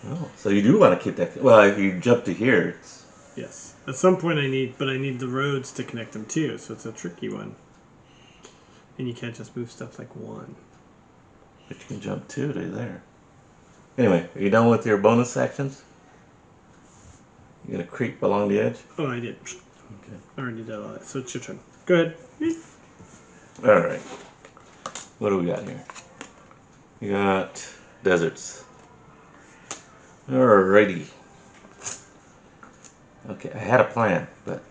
Oh, so you do want to keep that. Well, if you jump to here, it's... Yes. At some point I need the roads to connect them too, so it's a tricky one. And you can't just move stuff like 1. But you can jump 2 to there. Anyway, are you done with your bonus sections? You gonna creep along the edge? Oh, I did. Okay. I already did all that, so it's your turn. Go ahead. Alright. What do we got here? We got deserts. Alrighty. Okay, I had a plan, but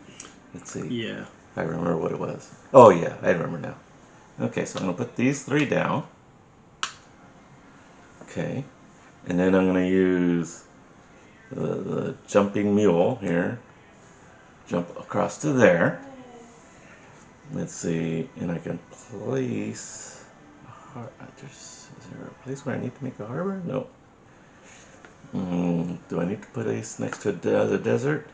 let's see. Yeah. If I remember what it was. Oh yeah, I remember now. Okay, so I'm going to put these 3 down. Okay. And then I'm going to use the jumping mule here. Jump across to there. Let's see, and I can place is there a place where I need to make a harbor? No. Do I need to put this next to the desert?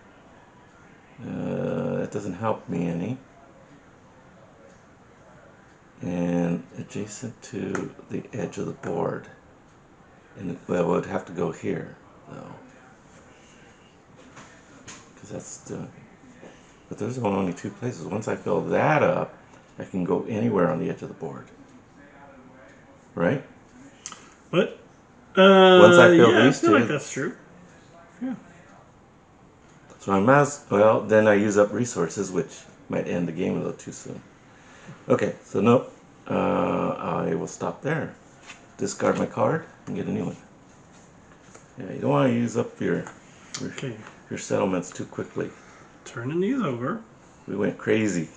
That doesn't help me any. And adjacent to the edge of the board. And well, it would have to go here, though. Because that's the... But there's only 2 places. Once I fill that up, I can go anywhere on the edge of the board. Right? What? Once I fill yeah, these I feel 2. like that's true. Yeah. So I might well, then I use up resources, which might end the game a little too soon. Okay, so nope. I will stop there. Discard my card and get a new one. Yeah, you don't want to use up your settlements too quickly. Turning these over. We went crazy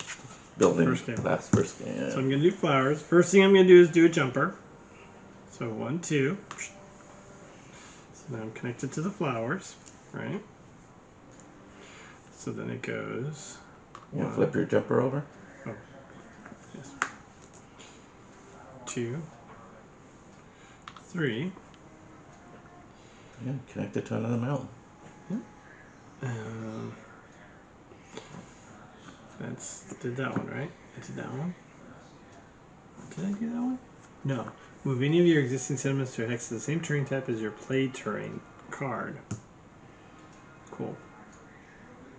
building first game. Yeah. So I'm going to do flowers. First thing I'm going to do is do a jumper. So 1, 2. So now I'm connected to the flowers, right? So then it goes. You want to flip your jumper over? Oh, yes. 2, 3. Yeah, connected to another mountain. Yeah. Did that one, right? I did that one. Did I do that one? No. Move any of your existing settlements to a hex of the same terrain type as your play terrain card. Cool.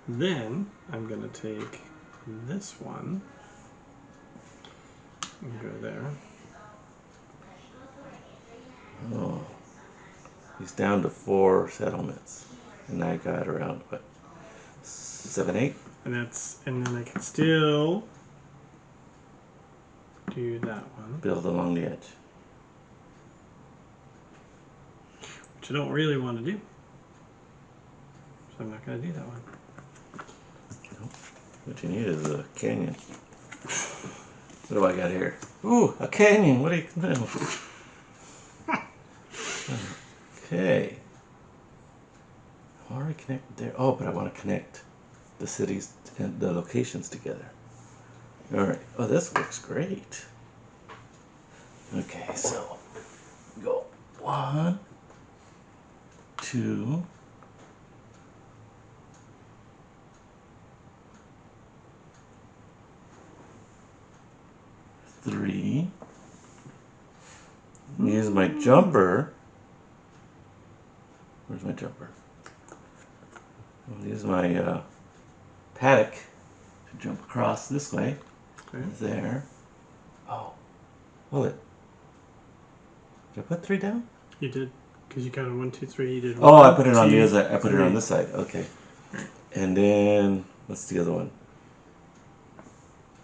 Then I'm going to take this one and go there. He's down to 4 settlements, and I got around what 7, 8. And then I can still do that one, Build along the edge. which I don't really want to do. So I'm not going to do that one. What you need is a canyon. What do I got here? Ooh, a canyon. What do you know? Okay. I'm already connected there. Oh, but I want to connect the cities and the locations together. All right. Oh, this works great. Okay, so go 1, 2. 3. Use my jumper. Where's my jumper? I'll use my paddock to jump across this way. Okay. There. Oh, hold it. Did I put 3 down? You did, because you counted 1, 2, 3. You did. Oh, 1, I put it on the 2, other side. I put it 3. on this side. Okay. And then what's the other one?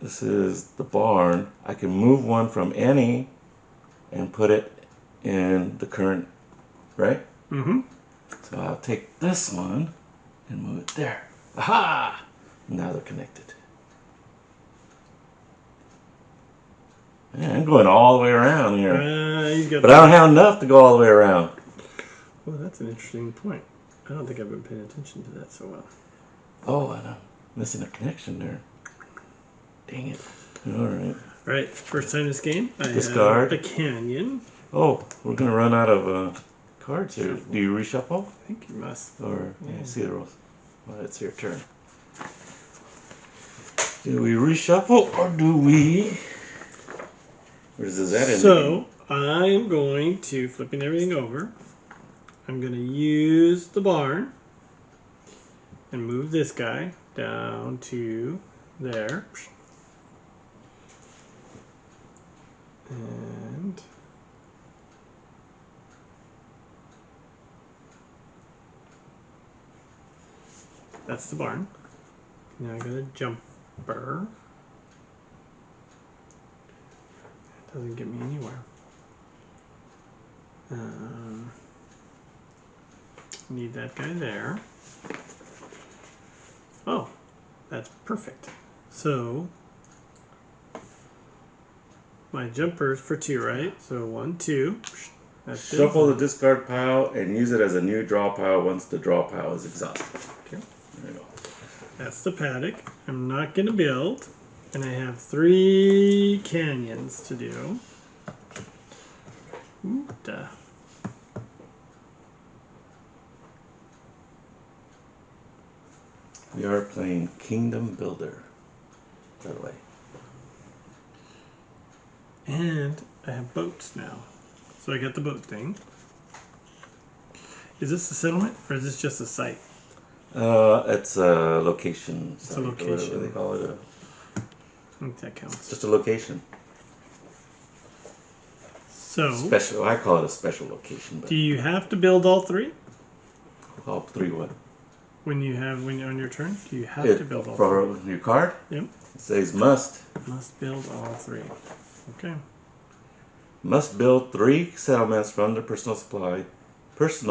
This is the barn. I can move one from any and put it in the current, right? Mm-hmm. So I'll take this one and move it there. Aha! Now they're connected. Man, I'm going all the way around here. He's got But I don't have enough to go all the way around. Well, that's an interesting point. I don't think I've been paying attention to that so well. Oh, and I'm missing a connection there. Dang it. All right. All right, first time this game, I Discard. have a canyon. Oh, we're going to run out of cards here. Do you reshuffle? I think you must. Or, yeah, see the rules. Well, it's your turn. Do we reshuffle or do we... Or is that in So, I'm going to, flipping everything over, I'm going to use the barn and move this guy down to there. And that's the barn. Now I got a jumper. It doesn't get me anywhere. Need that guy there. Oh, that's perfect. So my jumper's for 2, right? So 1, 2. That's it. Shuffle the discard pile and use it as a new draw pile once the draw pile is exhausted. Okay. There you go. That's the paddock. I'm not going to build. And I have 3 canyons to do. Ooh, duh. We are playing Kingdom Builder, by the way. And I have boats now. So I got the boat thing. Is this a settlement or is this just a site? It's a location. It's a location. What do they call it? I think that counts. Just a location. So, Special. I call it a special location. But do you have to build all 3? all 3 what? When on your turn? Do you have to build all 3? For your card? Yep. It says must. Must build all 3. Okay. Must build 3 settlements from the personal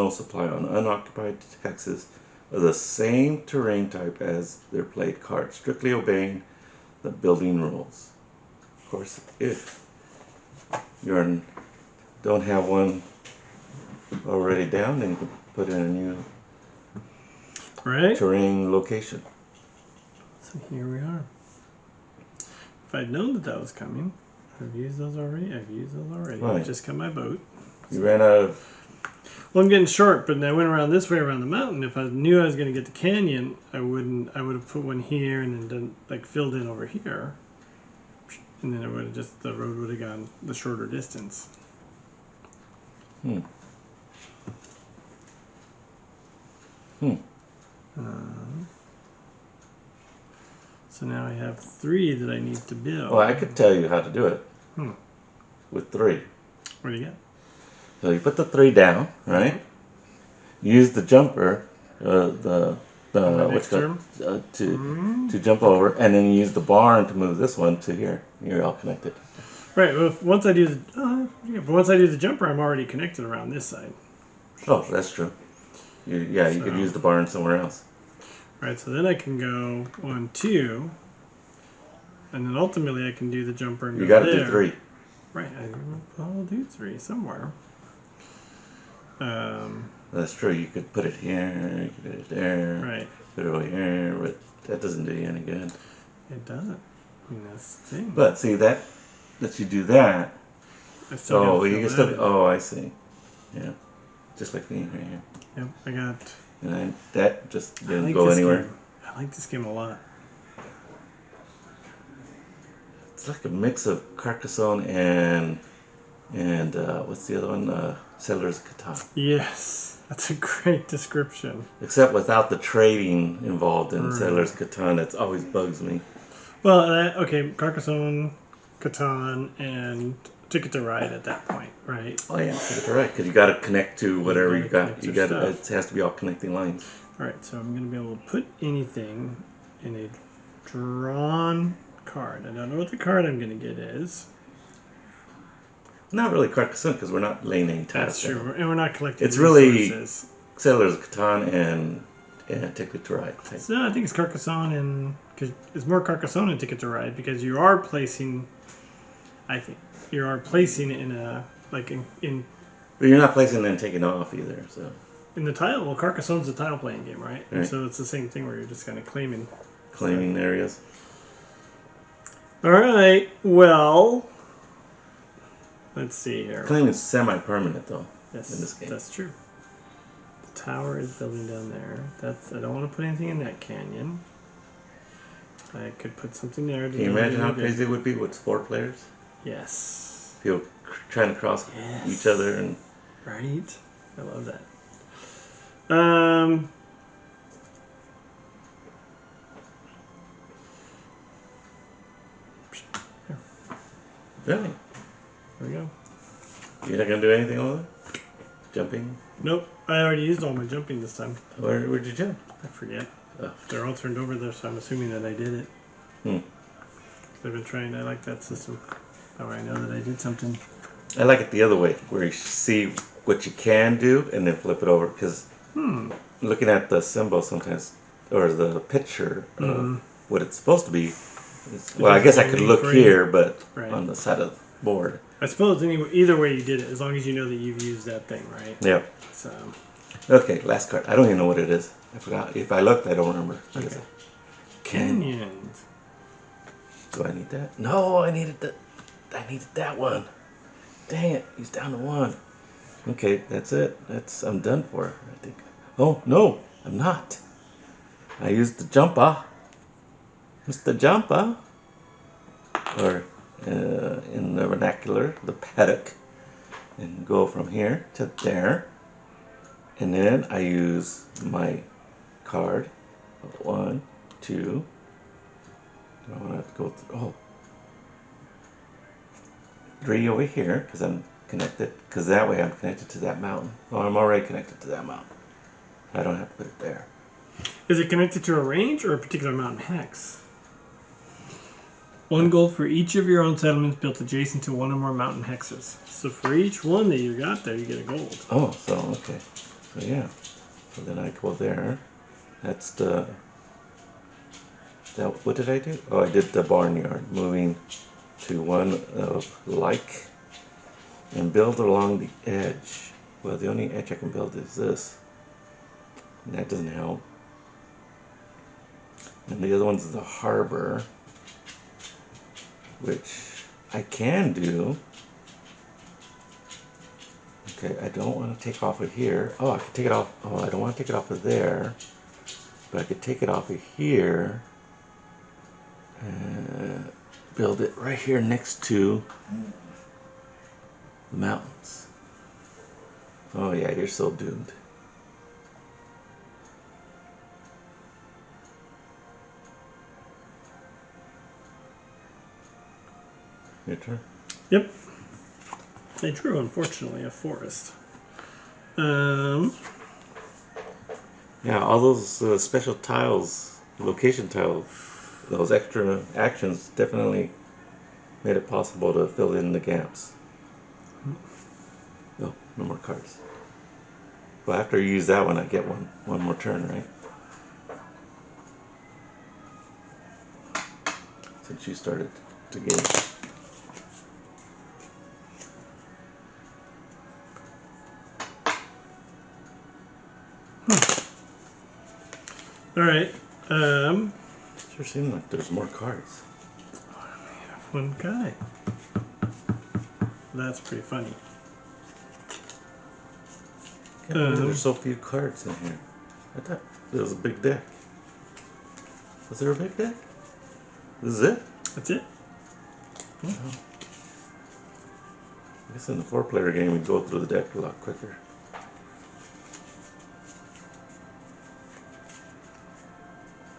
supply on unoccupied Texas of the same terrain type as their played card, strictly obeying the building rules. Of course, if you don't have one already down, then you can put in a new Right? terrain location. So here we are. If I'd known that was coming, I've used those already. Right. I just got my boat. You ran out of... Well, I'm getting short, but I went around this way around the mountain. If I knew I was going to get the canyon, I would have put one here and then done, like filled in over here, and then it would have the road would have gone the shorter distance. So now I have 3 that I need to build. Well, I could tell you how to do it with 3. What do you get? So you put the 3 down, right? use the jumper, On the what's next turn? to jump over, and then you use the barn to move this one to here. You're all connected. Right. Well, once I do the but once I do the jumper, I'm already connected around this side. Oh, that's true. You could use the barn somewhere else. Right. So then I can go 1, 2, and then ultimately I can do the jumper and You go got to there. do 3. Right. I'll do 3 somewhere. That's true. You could put it here. You could put it there. Right. Put it over here, but that doesn't do you any good. It doesn't. I mean, that's the thing. But see that you do that. I still gotta you fill can that still. in. Oh, I see. Yeah, just like me right here. Yep. I got. And that just I didn't like go this anywhere. game. I like this game a lot. It's like a mix of Carcassonne and what's the other one? Settlers of Catan. Yes, that's a great description. Except without the trading involved in Right. Settlers of Catan, that always bugs me. Well, okay, Carcassonne, Catan, and Ticket to Ride at that point, right? Oh yeah, that's right. Because you got to connect to whatever you got. connect You your got to. It stuff. has to be all connecting lines. All right, so I'm going to be able to put anything in a drawn card. I don't know what the card I'm going to get is. Not really Carcassonne because we're not laying any tiles. That's true, and we're not collecting It's really resources. Settlers of Catan and Ticket to Ride. So I think it's Carcassonne and cause it's more Carcassonne and Ticket to Ride because you are placing. I think you are placing in a like in But you're not placing and taking off either. So in the tile. Well, Carcassonne's a tile playing game, right? And Right. so it's the same thing where you're just kind of claiming. claiming areas. All right. Well, let's see here. Claim is semi-permanent though. Yes, in this game. that's true. The tower is building down there. I don't want to put anything in that canyon. I could put something there. Can you imagine how crazy it would be with 4 players? Yes. People trying to cross Yes. each other and. Right. I love that. Really? There we go. You're not gonna do anything with it? Jumping? Nope. I already used all my jumping this time. Where'd you jump? I forget. Oh. They're all turned over there, so I'm assuming that I did it. Hmm. I've been trying. I like that system. That way I know that I did something. I like it the other way, where you see what you can do and then flip it over. Because looking at the symbol sometimes, or the picture of what it's supposed to be, well, I guess I could look here, but Right. on the side of the board. I suppose either way you did it, as long as you know that you've used that thing, right? Yep. So. Okay, last card. I don't even know what it is. I forgot. If I looked, I don't remember. Okay. Canyon. Canyons. Do I need that? No, I needed that one. Dang it, he's down to 1. Okay, that's it. I'm done for, I think. Oh no, I'm not. I used the jumper. It's the jumper, or in the vernacular, the paddock, and go from here to there. And then I use my card. 1, 2. I want to have to go through. Oh. 3 over here because I'm connected. Because that way I'm connected to that mountain. Oh, I'm already connected to that mountain. I don't have to put it there. Is it connected to a range or a particular mountain hex? 1 gold for each of your own settlements built adjacent to 1 or more mountain hexes. So for each one that you got there, you get a gold. Oh, so okay. So yeah. So then I go there. That's the. What did I do? Oh, I did the barnyard. Moving to 1 of like. And build along the edge. Well, the only edge I can build is this. And that doesn't help. And the other one's the harbor, which I can do. Okay, I don't want to take off of here. Oh, I could take it off. Oh, I don't want to take it off of there. But I could take it off of here. And build it right here next to the mountains. Oh yeah, you're so doomed. Your turn. Yep. I drew, unfortunately, a forest. Yeah, all those special tiles, location tiles, those extra actions definitely made it possible to fill in the gaps. Oh, no more cards. Well, after you use that one, I get one more turn, right? Since you started to game. All right. Sure seems like there's more cards. One guy. That's pretty funny. Can't believe there's so few cards in here. I thought there was a big deck. Was there a big deck? This is it? That's it. Oh. I guess in the 4-player game we go through the deck a lot quicker.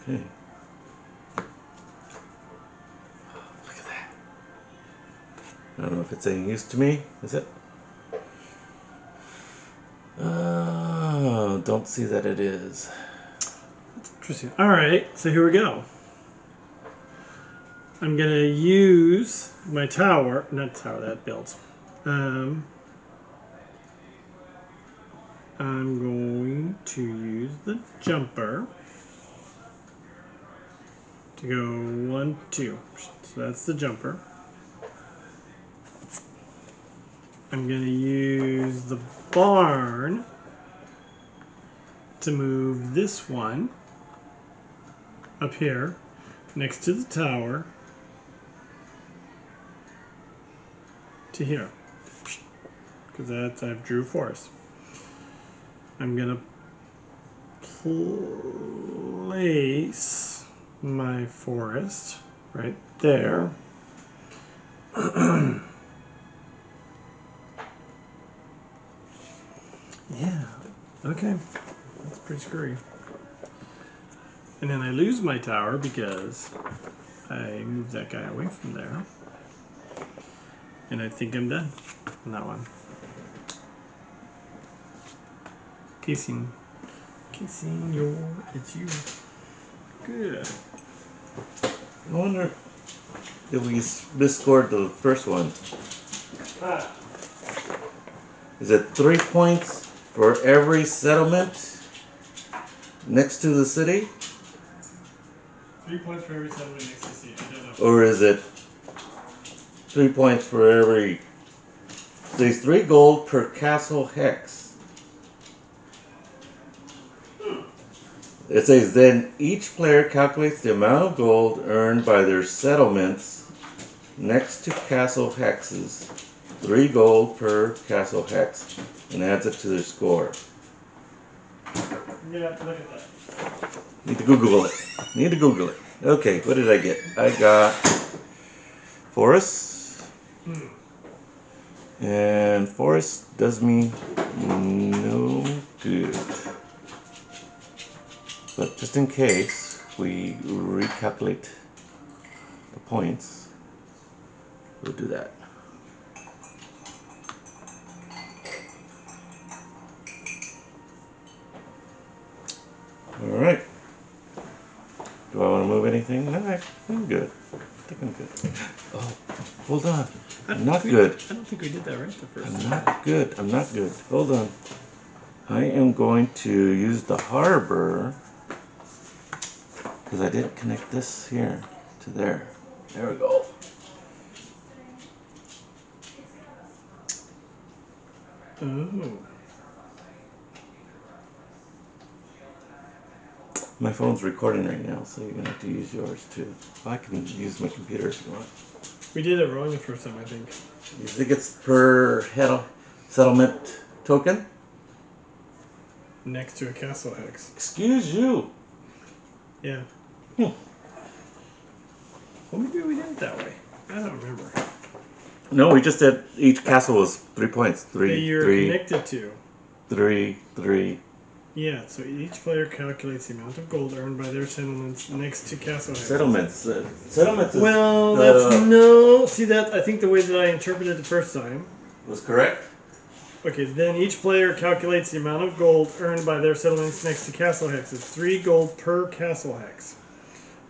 Okay. Look at that. I don't know if it's any use to me. Is it? Oh, don't see that it is. That's interesting. All right. So here we go. I'm gonna use my tower. Not tower. That builds. I'm going to use the jumper to go 1, 2. So that's the jumper. I'm going to use the barn to move this one up here next to the tower to here. Because that's, I've drew forest. I'm going to place my forest right there. Yeah, okay. That's pretty screwy. And then I lose my tower because I moved that guy away from there. And I think I'm done on that one. Kissing it's you. Good. I wonder if we misscored the first one. Is it 3 points for every settlement next to the city? 3 points for every settlement next to the city. I don't know. Or is it 3 points for every... There's 3 gold per castle hex. It says, then each player calculates the amount of gold earned by their settlements next to castle hexes. 3 gold per castle hex. And adds it to their score. You're gonna have to look at that. Need to Google it. Okay, what did I get? I got forest. And forest does me no good. But just in case we recalculate the points, we'll do that. Alright. Do I want to move anything? No, I'm good. I think I'm good. Oh, hold on. I'm not good. I don't think we did that right the first I'm time. not good. Hold on. I am going to use the harbor because I did connect this here to there. There we go. Oh. My phone's recording right now, so you're gonna have to use yours too. I can use my computer if you want. We did it wrong the first time, I think. You think it's per head settlement token? Next to a castle hex. Excuse you. Yeah. Hmm. Well, maybe we did it that way. I don't remember. No, we just said each castle was 3 points. That you're connected to. 3. Yeah, so each player calculates the amount of gold earned by their settlements next to castle hexes. Settlements. Settlements is, Well, that's no. See that? I think the way that I interpreted it the first time was correct. Okay, then each player calculates the amount of gold earned by their settlements next to castle hexes. 3 gold per castle hex.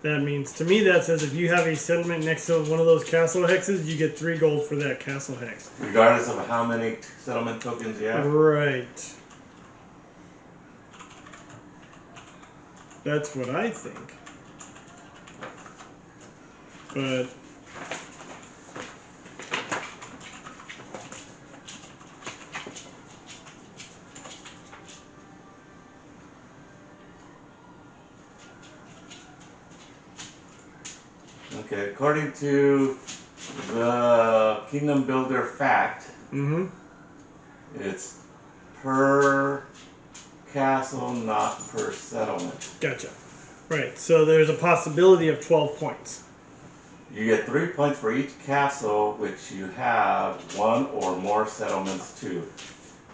That means, to me, that says if you have a settlement next to one of those castle hexes, you get 3 gold for that castle hex. Regardless of how many settlement tokens you have? Right. That's what I think. But Okay, according to the Kingdom Builder fact, it's per castle, not per settlement. gotcha. Right, so there's a possibility of 12 points. You get 3 points for each castle which you have 1 or more settlements to.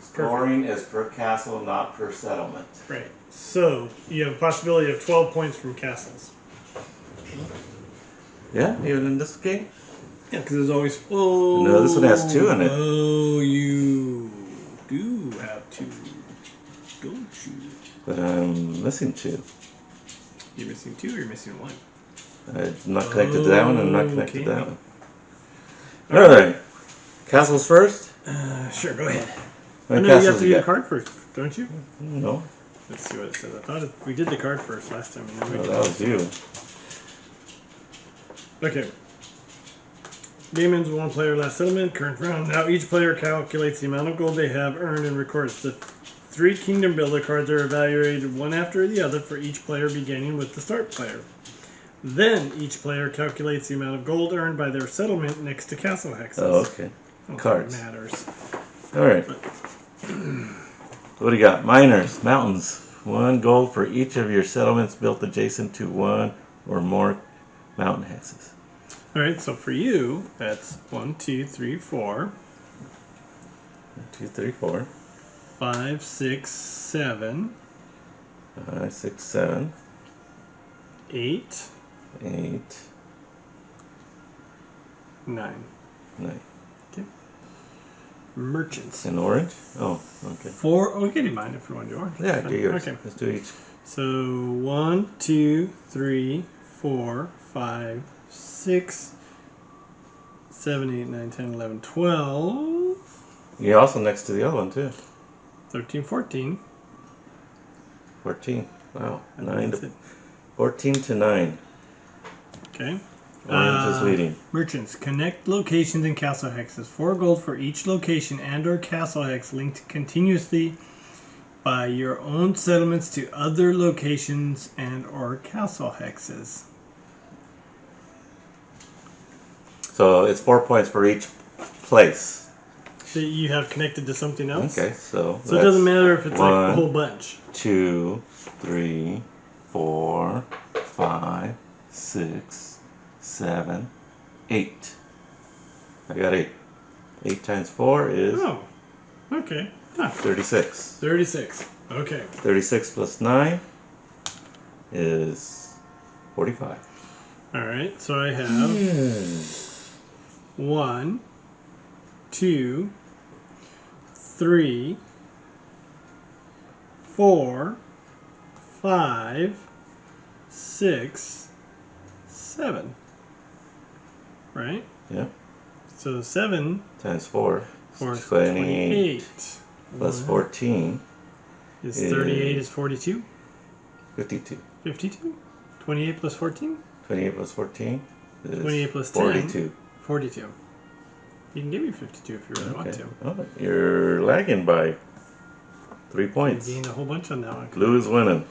Scoring is per castle, not per settlement. Right, so you have a possibility of 12 points from castles. Yeah, even in this game? Yeah, because there's always... Oh, No, this one has 2 in it. Oh, you do have 2, don't you? But I'm missing 2. You're missing 2 or you're missing 1? I'm not connected to that one, and I'm not connected to that Okay. one. Alright. Castles first? Sure, go ahead. How many No, you have castles to you do the got? card first, don't you? No. Let's see what it says. I thought we did the card first last time. And then we Oh, did that was you. Okay. Game ends with 1 player last settlement, current round. Now each player calculates the amount of gold they have earned and records. The 3 Kingdom Builder cards are evaluated one after the other for each player, beginning with the start player. Then each player calculates the amount of gold earned by their settlement next to castle hexes. Oh, okay. Cards. Matters. Alright. What do you got? Miners, mountains. 1 gold for each of your settlements built adjacent to 1 or more mountain hexes. Alright, so for you, that's 1, 2, 3, 4. 1, 2, 3, 4. 5, 6, 7. 5, 6, 7. 8. 8. 9. 9. Okay. Merchants. In orange? Oh, okay. 4. Oh, we can do mine if you want to do orange. Yeah, do yours. Okay. Let's do each. So 1, 2, 3, 4, 5, 6, 7, 8, 9, 10, 11, 12, You're also next to the other one, too. 13, 14. 14. Wow. And 9 that's to it. 14 to 9. Okay. Orange is leading. Merchants. Connect locations and castle hexes. 4 gold for each location and or castle hex linked continuously by your own settlements to other locations and or castle hexes. So it's 4 points for each place. That you have connected to something else? Okay, so So it doesn't matter if it's like a whole bunch. 2, 3, 4, 5, 6, 7, 8. I got 8. 8 times 4 is Oh, okay. Huh. 36. 36. Okay. 36 plus 9 is 45. All right. So I have 1, 2, 3, 4, 5, 6, 7. Right? Yeah. So 7 Times 4 for is 28. 28. Plus 14 Is 38 is 42? 52. 52? 28 plus 14? 28 plus 14 is 28 plus 10. 42. 42. You can give me 52 if you really want to. Oh, you're lagging by 3 You points. gained a whole bunch on that one. Blue is winning.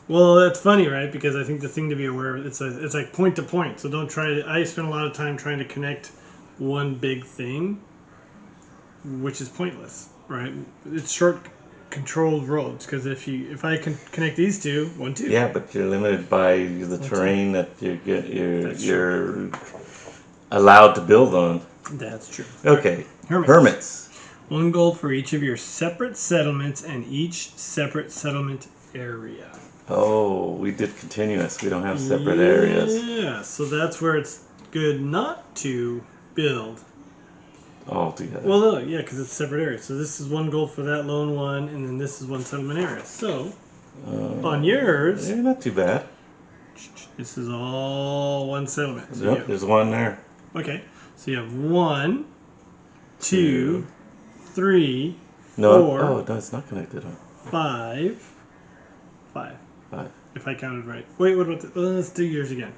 Well, that's funny, right? Because I think the thing to be aware of, it's like point to point. So don't try to. I spend a lot of time trying to connect one big thing, which is pointless, right? It's short, controlled roads. Because if I can connect these two, 1, 2. Yeah, but you're limited by the terrain that you're allowed to build on. That's true. Okay. Hermits. 1 gold for each of your separate settlements and each separate settlement area. Oh, we did continuous. We don't have separate areas. Yeah, so that's where it's good not to build all together. Well, no, yeah, because it's separate areas. So this is 1 gold for that lone one, and then this is 1 settlement area. So on yours, yeah, not too bad. this is all 1 settlement. So Yep, there's one there. okay, so you have 1, 2, 3, No, 4, oh no, it's not connected. 5. 5. If I counted right. Wait, what about let's do yours again.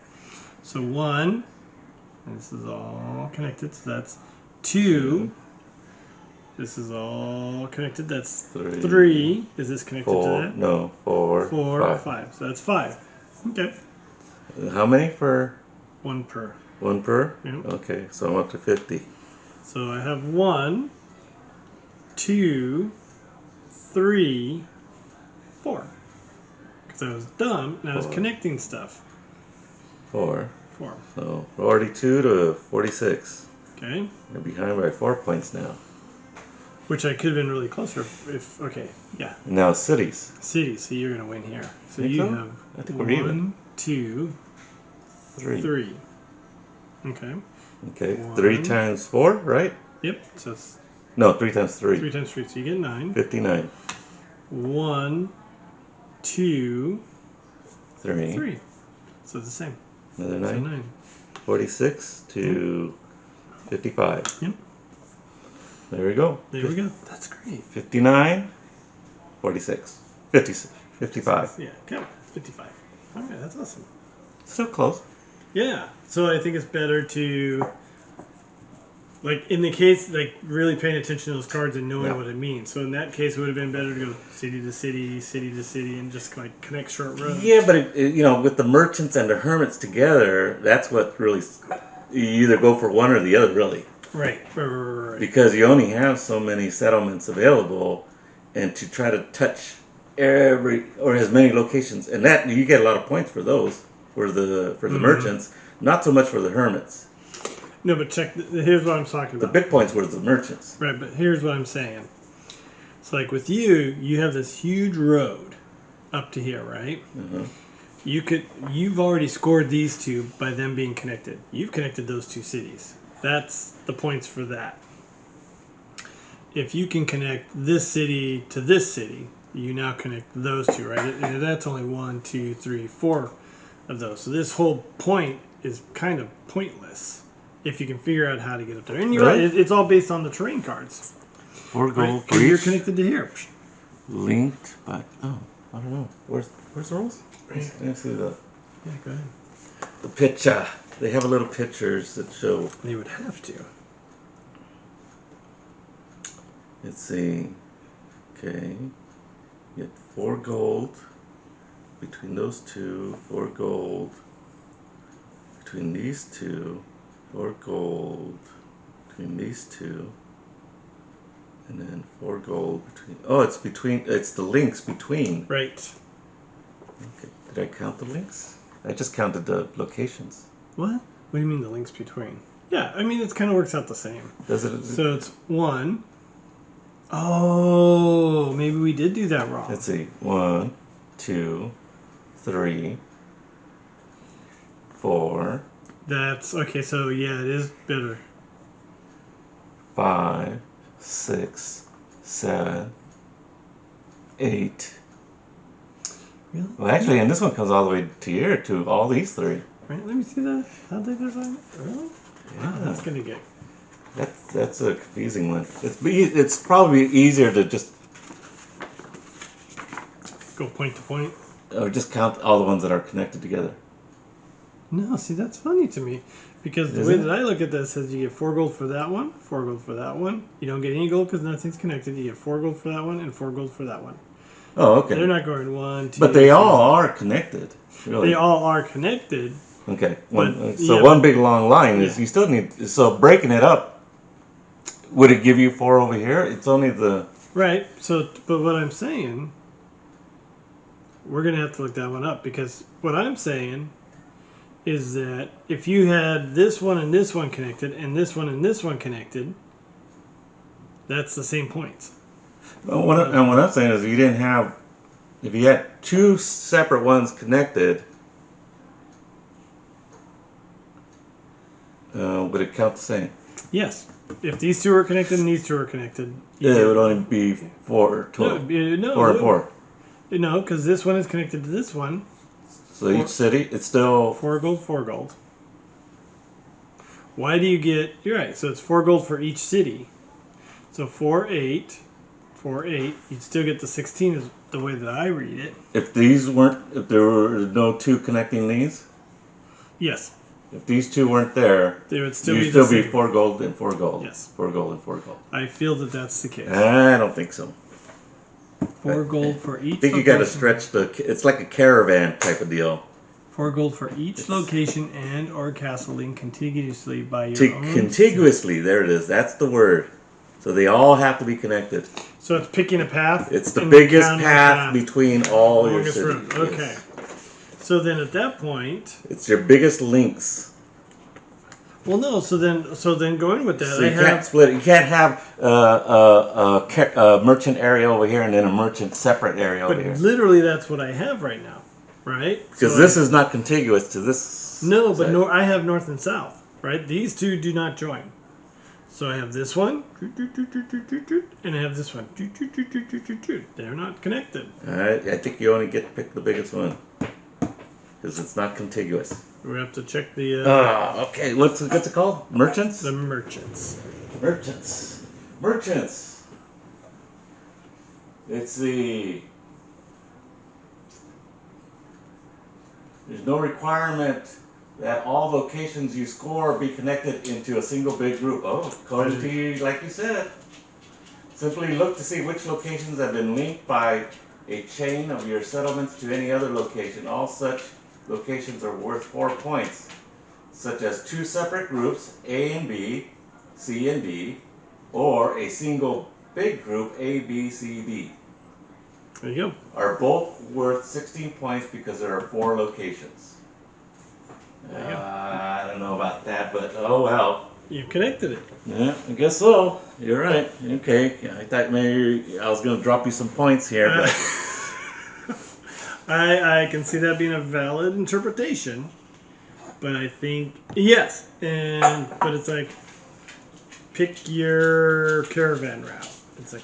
So 1, and this is all connected, so that's 2. This is all connected, that's 3. Is this connected 4, to that? no, 4, 4, 5. 5. So that's 5. Okay. How many for? 1 per. 1 per? Yep. Okay, so I'm up to 50. So I have 1, 2, 3, 4. Because I was dumb and I was 4. connecting stuff. 4. 4. So 42 to 46. Okay. You're behind by 4 points now. Which I could have been really closer if okay, yeah. Now cities. Cities, so you're gonna win here. So Think you so? have I think we're even. 1, 2, 3. Okay. Okay, 1. 3 times 4, right? Yep. So it's No, 3 times 3. 3 times 3, so you get 9. 59. 1, 2, 3. 3. So it's the same. Another So 9. 9. 46 to 55. Yep. There we go. There we go. That's great. 59, 46. 56. 55. Yeah, okay. 55. Alright, that's awesome. Still close. Yeah. So I think it's better to, like, in the case, like, really paying attention to those cards and knowing what it means. So in that case, it would have been better to go city to city, city to city, and just, like, connect short roads. Yeah, but with the merchants and the hermits together, that's what really, you either go for one or the other, really. Right. Because you only have so many settlements available, and to try to touch as many locations, and that you get a lot of points for those for the merchants, not so much for the hermits. No, but check. Here's what I'm talking The about. big points were the merchants. Right, but here's what I'm saying. It's like with you, you have this huge road up to here, right? Mm-hmm. You've already scored these two by them being connected. You've connected those 2 cities. That's the points for that. If you can connect this city to this city, you now connect those 2, right? And that's only 1, 2, 3, 4 of those. So this whole point is kind of pointless if you can figure out how to get up there. And you're right, it's all based on the terrain cards. 4 gold Right? for You're each. connected to here. Linked by I don't know. Where's the rules? Right. Let me see the Yeah, go ahead. picture. They have a little pictures that show. They would have to. Let's see. Okay. You get 4 gold between those 2. 4 gold between these 2. 4 gold between these 2. And then 4 gold between. Oh, it's the links between. Right. Okay. Did I count the links? I just counted the locations. What? What do you mean the links between? Yeah, I mean it kind of works out the same. Does it? So it's 1. Oh, maybe we did do that wrong. Let's see. 1, 2, 3, 4. That's okay. So yeah, it is better. 5, 6, 7, 8. Really? Well, actually, and this one comes all the way to here to all these 3. Right. Let me see that. How they design it? Really? Wow, that's gonna get. That's a confusing one. It's probably easier to just Go point to point. or just count all the ones that are connected together. No, see that's funny to me, because the way that I look at this is you get 4 gold for that one, 4 gold for that one. You don't get any gold because nothing's connected. You get 4 gold for that one and 4 gold for that one. Oh, okay. They're not going 1, 2. But they all are connected. Really. They all are connected. Okay. But, One big long line is you still need. So breaking it up, would it give you 4 over here? It's only the. Right. So, but what I'm saying, we're gonna have to look that one up, because what I'm saying is that if you had this one and this one connected and this one and this one connected, that's the same points. Well, what I'm saying is, if you had 2 separate ones connected, would it count the same? Yes. If these two are connected and these two are connected, Yeah, it would only be 4 total. no, 4 and 4. No, because this one is connected to this one. So each city, it's still 4 gold, 4 gold. Why do you get? You're right. So it's 4 gold for each city. So 4, 8, 4, 8. You'd still get the 16 is the way that I read it. if there were no 2 connecting these, Yes, if these 2 weren't there, they would still you'd be still the be same. 4 gold and 4 gold. Yes. 4 gold and 4 gold. I feel that that's the case. I don't think so. 4 gold for each. I think you got to location. stretch it's like a caravan type of deal. 4 gold for each location and or castle linked contiguously by your own. Contiguously, there it is. That's the word. So they all have to be connected. So it's picking a path. It's the and biggest counting path between all your longest cities. road. Okay. So then at that point, It's your biggest links. well, no. So then going with that, So you can't split it. You can't have a merchant area over here and then a merchant separate area over here. But literally, that's what I have right now, right? Because this is not contiguous to this. No, but side. I have north and south, right? These two do not join. So I have this one, and I have this one. They're not connected. Alright, I think you only get to pick the biggest one. Because it's not contiguous. We have to check the Okay, what's it called? Merchants? merchants. Merchants. Merchants. It's the... There's no requirement that all locations you score be connected into a single big group. Oh, according to you, like you said. Simply look to see which locations have been linked by a chain of your settlements to any other location. All such locations are worth 4 points, such as 2 separate groups, A and B, C and D, or a single big group, A, B, C, D. There you go. Are both worth 16 points because there are 4 locations. I don't know about that, but oh well. You connected it. Yeah, I guess so. You're right. Okay, I thought maybe I was going to drop you some points here, but I can see that being a valid interpretation, but I think yes, but it's like pick your caravan route. It's like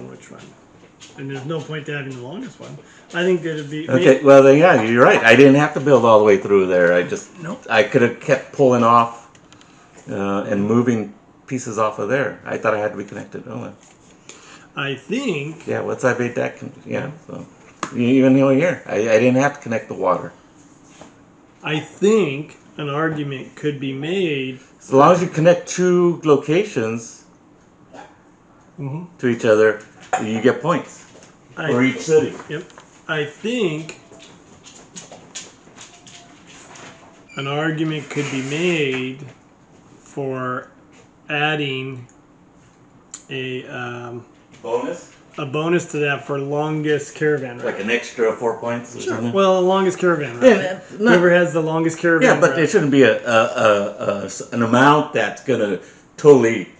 which one, and there's no point to having the longest one. I think that it'd be okay. Well, then yeah, you're right. I didn't have to build all the way through there. I could have kept pulling off and moving pieces off of there. I thought I had to be connected. Oh well. I think. Yeah, once I made that, so even here, I didn't have to connect the water. I think an argument could be made. As long as you connect 2 locations to each other, you get points for each city. Yep. I think an argument could be made for adding a bonus to that for longest caravan route. Like an extra 4 points or something? Well, the longest caravan route. Whoever has the longest caravan Yeah, but route. it shouldn't be an amount that's going to totally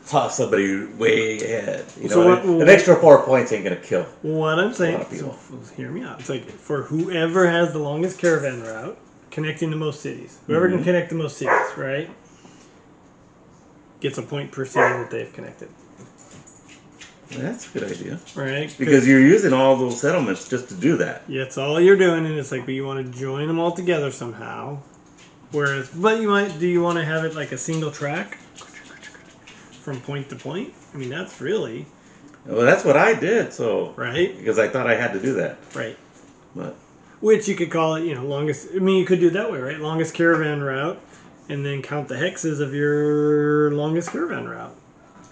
toss somebody way ahead. You know, an extra 4 points ain't going to kill. What I'm saying, so hear me out. It's like for whoever has the longest caravan route connecting the most cities. Whoever can connect the most cities, right? Gets a point per city that they've connected. That's a good idea. Right? Because you're using all those settlements just to do that. Yeah, it's all you're doing, and it's like, but you want to join them all together somehow. Whereas, but do you want to have it like a single track from point to point? I mean, that's really... Well, that's what I did, so... Right? Because I thought I had to do that. Right. But... Which you could call it, longest... I mean, you could do it that way, right? Longest caravan route, and then count the hexes of your longest caravan route.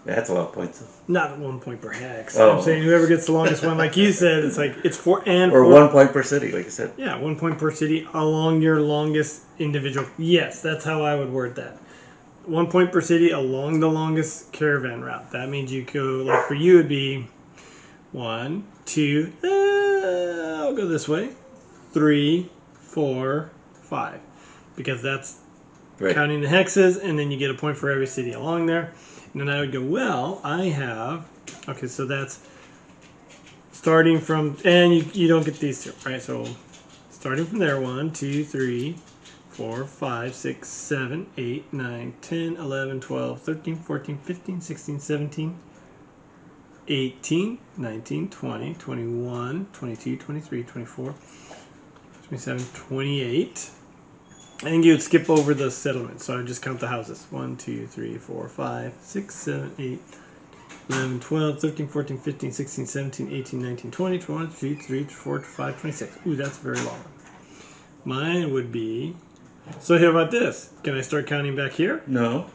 That's a lot of points. Not 1 point per hex. Oh. I'm saying whoever gets the longest one, like you said, it's like it's 4 and or 4. 1 point per city, like you said. Yeah, 1 point per city along your longest individual. Yes, that's how I would word that. 1 point per city along the longest caravan route. That means you go, like for you, it'd be 1, 2. I'll go this way. 3, 4, 5, because that's counting the hexes, and then you get a point for every city along there. And then I would go, well, I have, okay, so that's starting from, and you don't get these two, right? So starting from there, 1, 2, 3, 4, 5, 6, 7, 8, 9, 10, 11, 12, 13, 14, 15, 16, 17, 18, 19, 20, 21, 22, 23, 24, 27, 28. I think you would skip over the settlement, so I would just count the houses. 1, 2, 3, 4, 5, 6, 7, 8, 11, 12, 13, 14, 15, 16, 17, 18, 19, 20, 21, 22, 23, 24, 25, 26. Ooh, that's very long. Mine would be... So how about this? Can I start counting back here? No.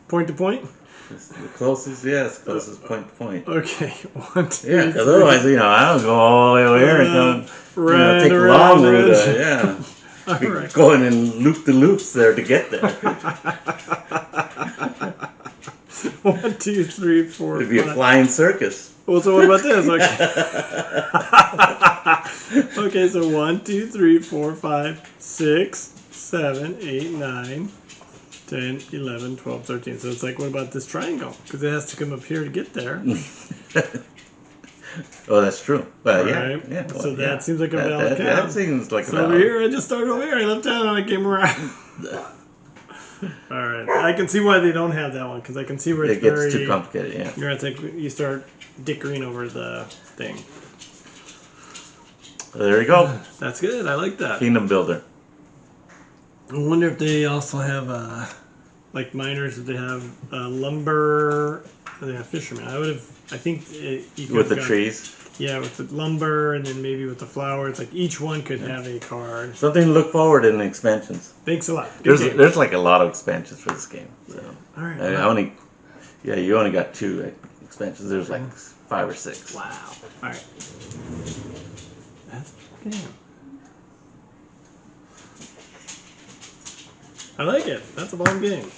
Point to point? It's the closest, yes, closest point to point. Okay. 1, 2, Yeah, because 3. otherwise, I don't go all the way over here and come, Right take the around long route. it. Yeah. All Be right. going in loop the loops there to get there. 1, 2, 3, 4, It'd be a 5. flying circus. Well, so what about this? Okay. Okay, so 1, 2, 3, 4, 5, 6, 7, 8, 9, 10, 11, 12, 13. So it's like, what about this triangle? Because it has to come up here to get there. Oh, that's true. Well, Right. yeah. Well, So that seems like a valid count. That seems like a So valid. over here, I just started over here. I left down and I came around. All right. I can see why they don't have that one, because I can see where it's It gets very... too complicated, yeah. You're gonna take, you start dickering over the thing. There you go. That's good. I like that. Kingdom Builder. I wonder if they also have like miners. If they have lumber. They have fishermen. I think you could With the have trees. Yeah, with the lumber and then maybe with the flowers. Like each one could have a card. Something to look forward in the expansions. Thanks a lot. Good game. There's like a lot of expansions for this game. So. All right. You only got 2 expansions. There's like 5 or 6. Wow. All right. That's a game. I like it. That's a long game.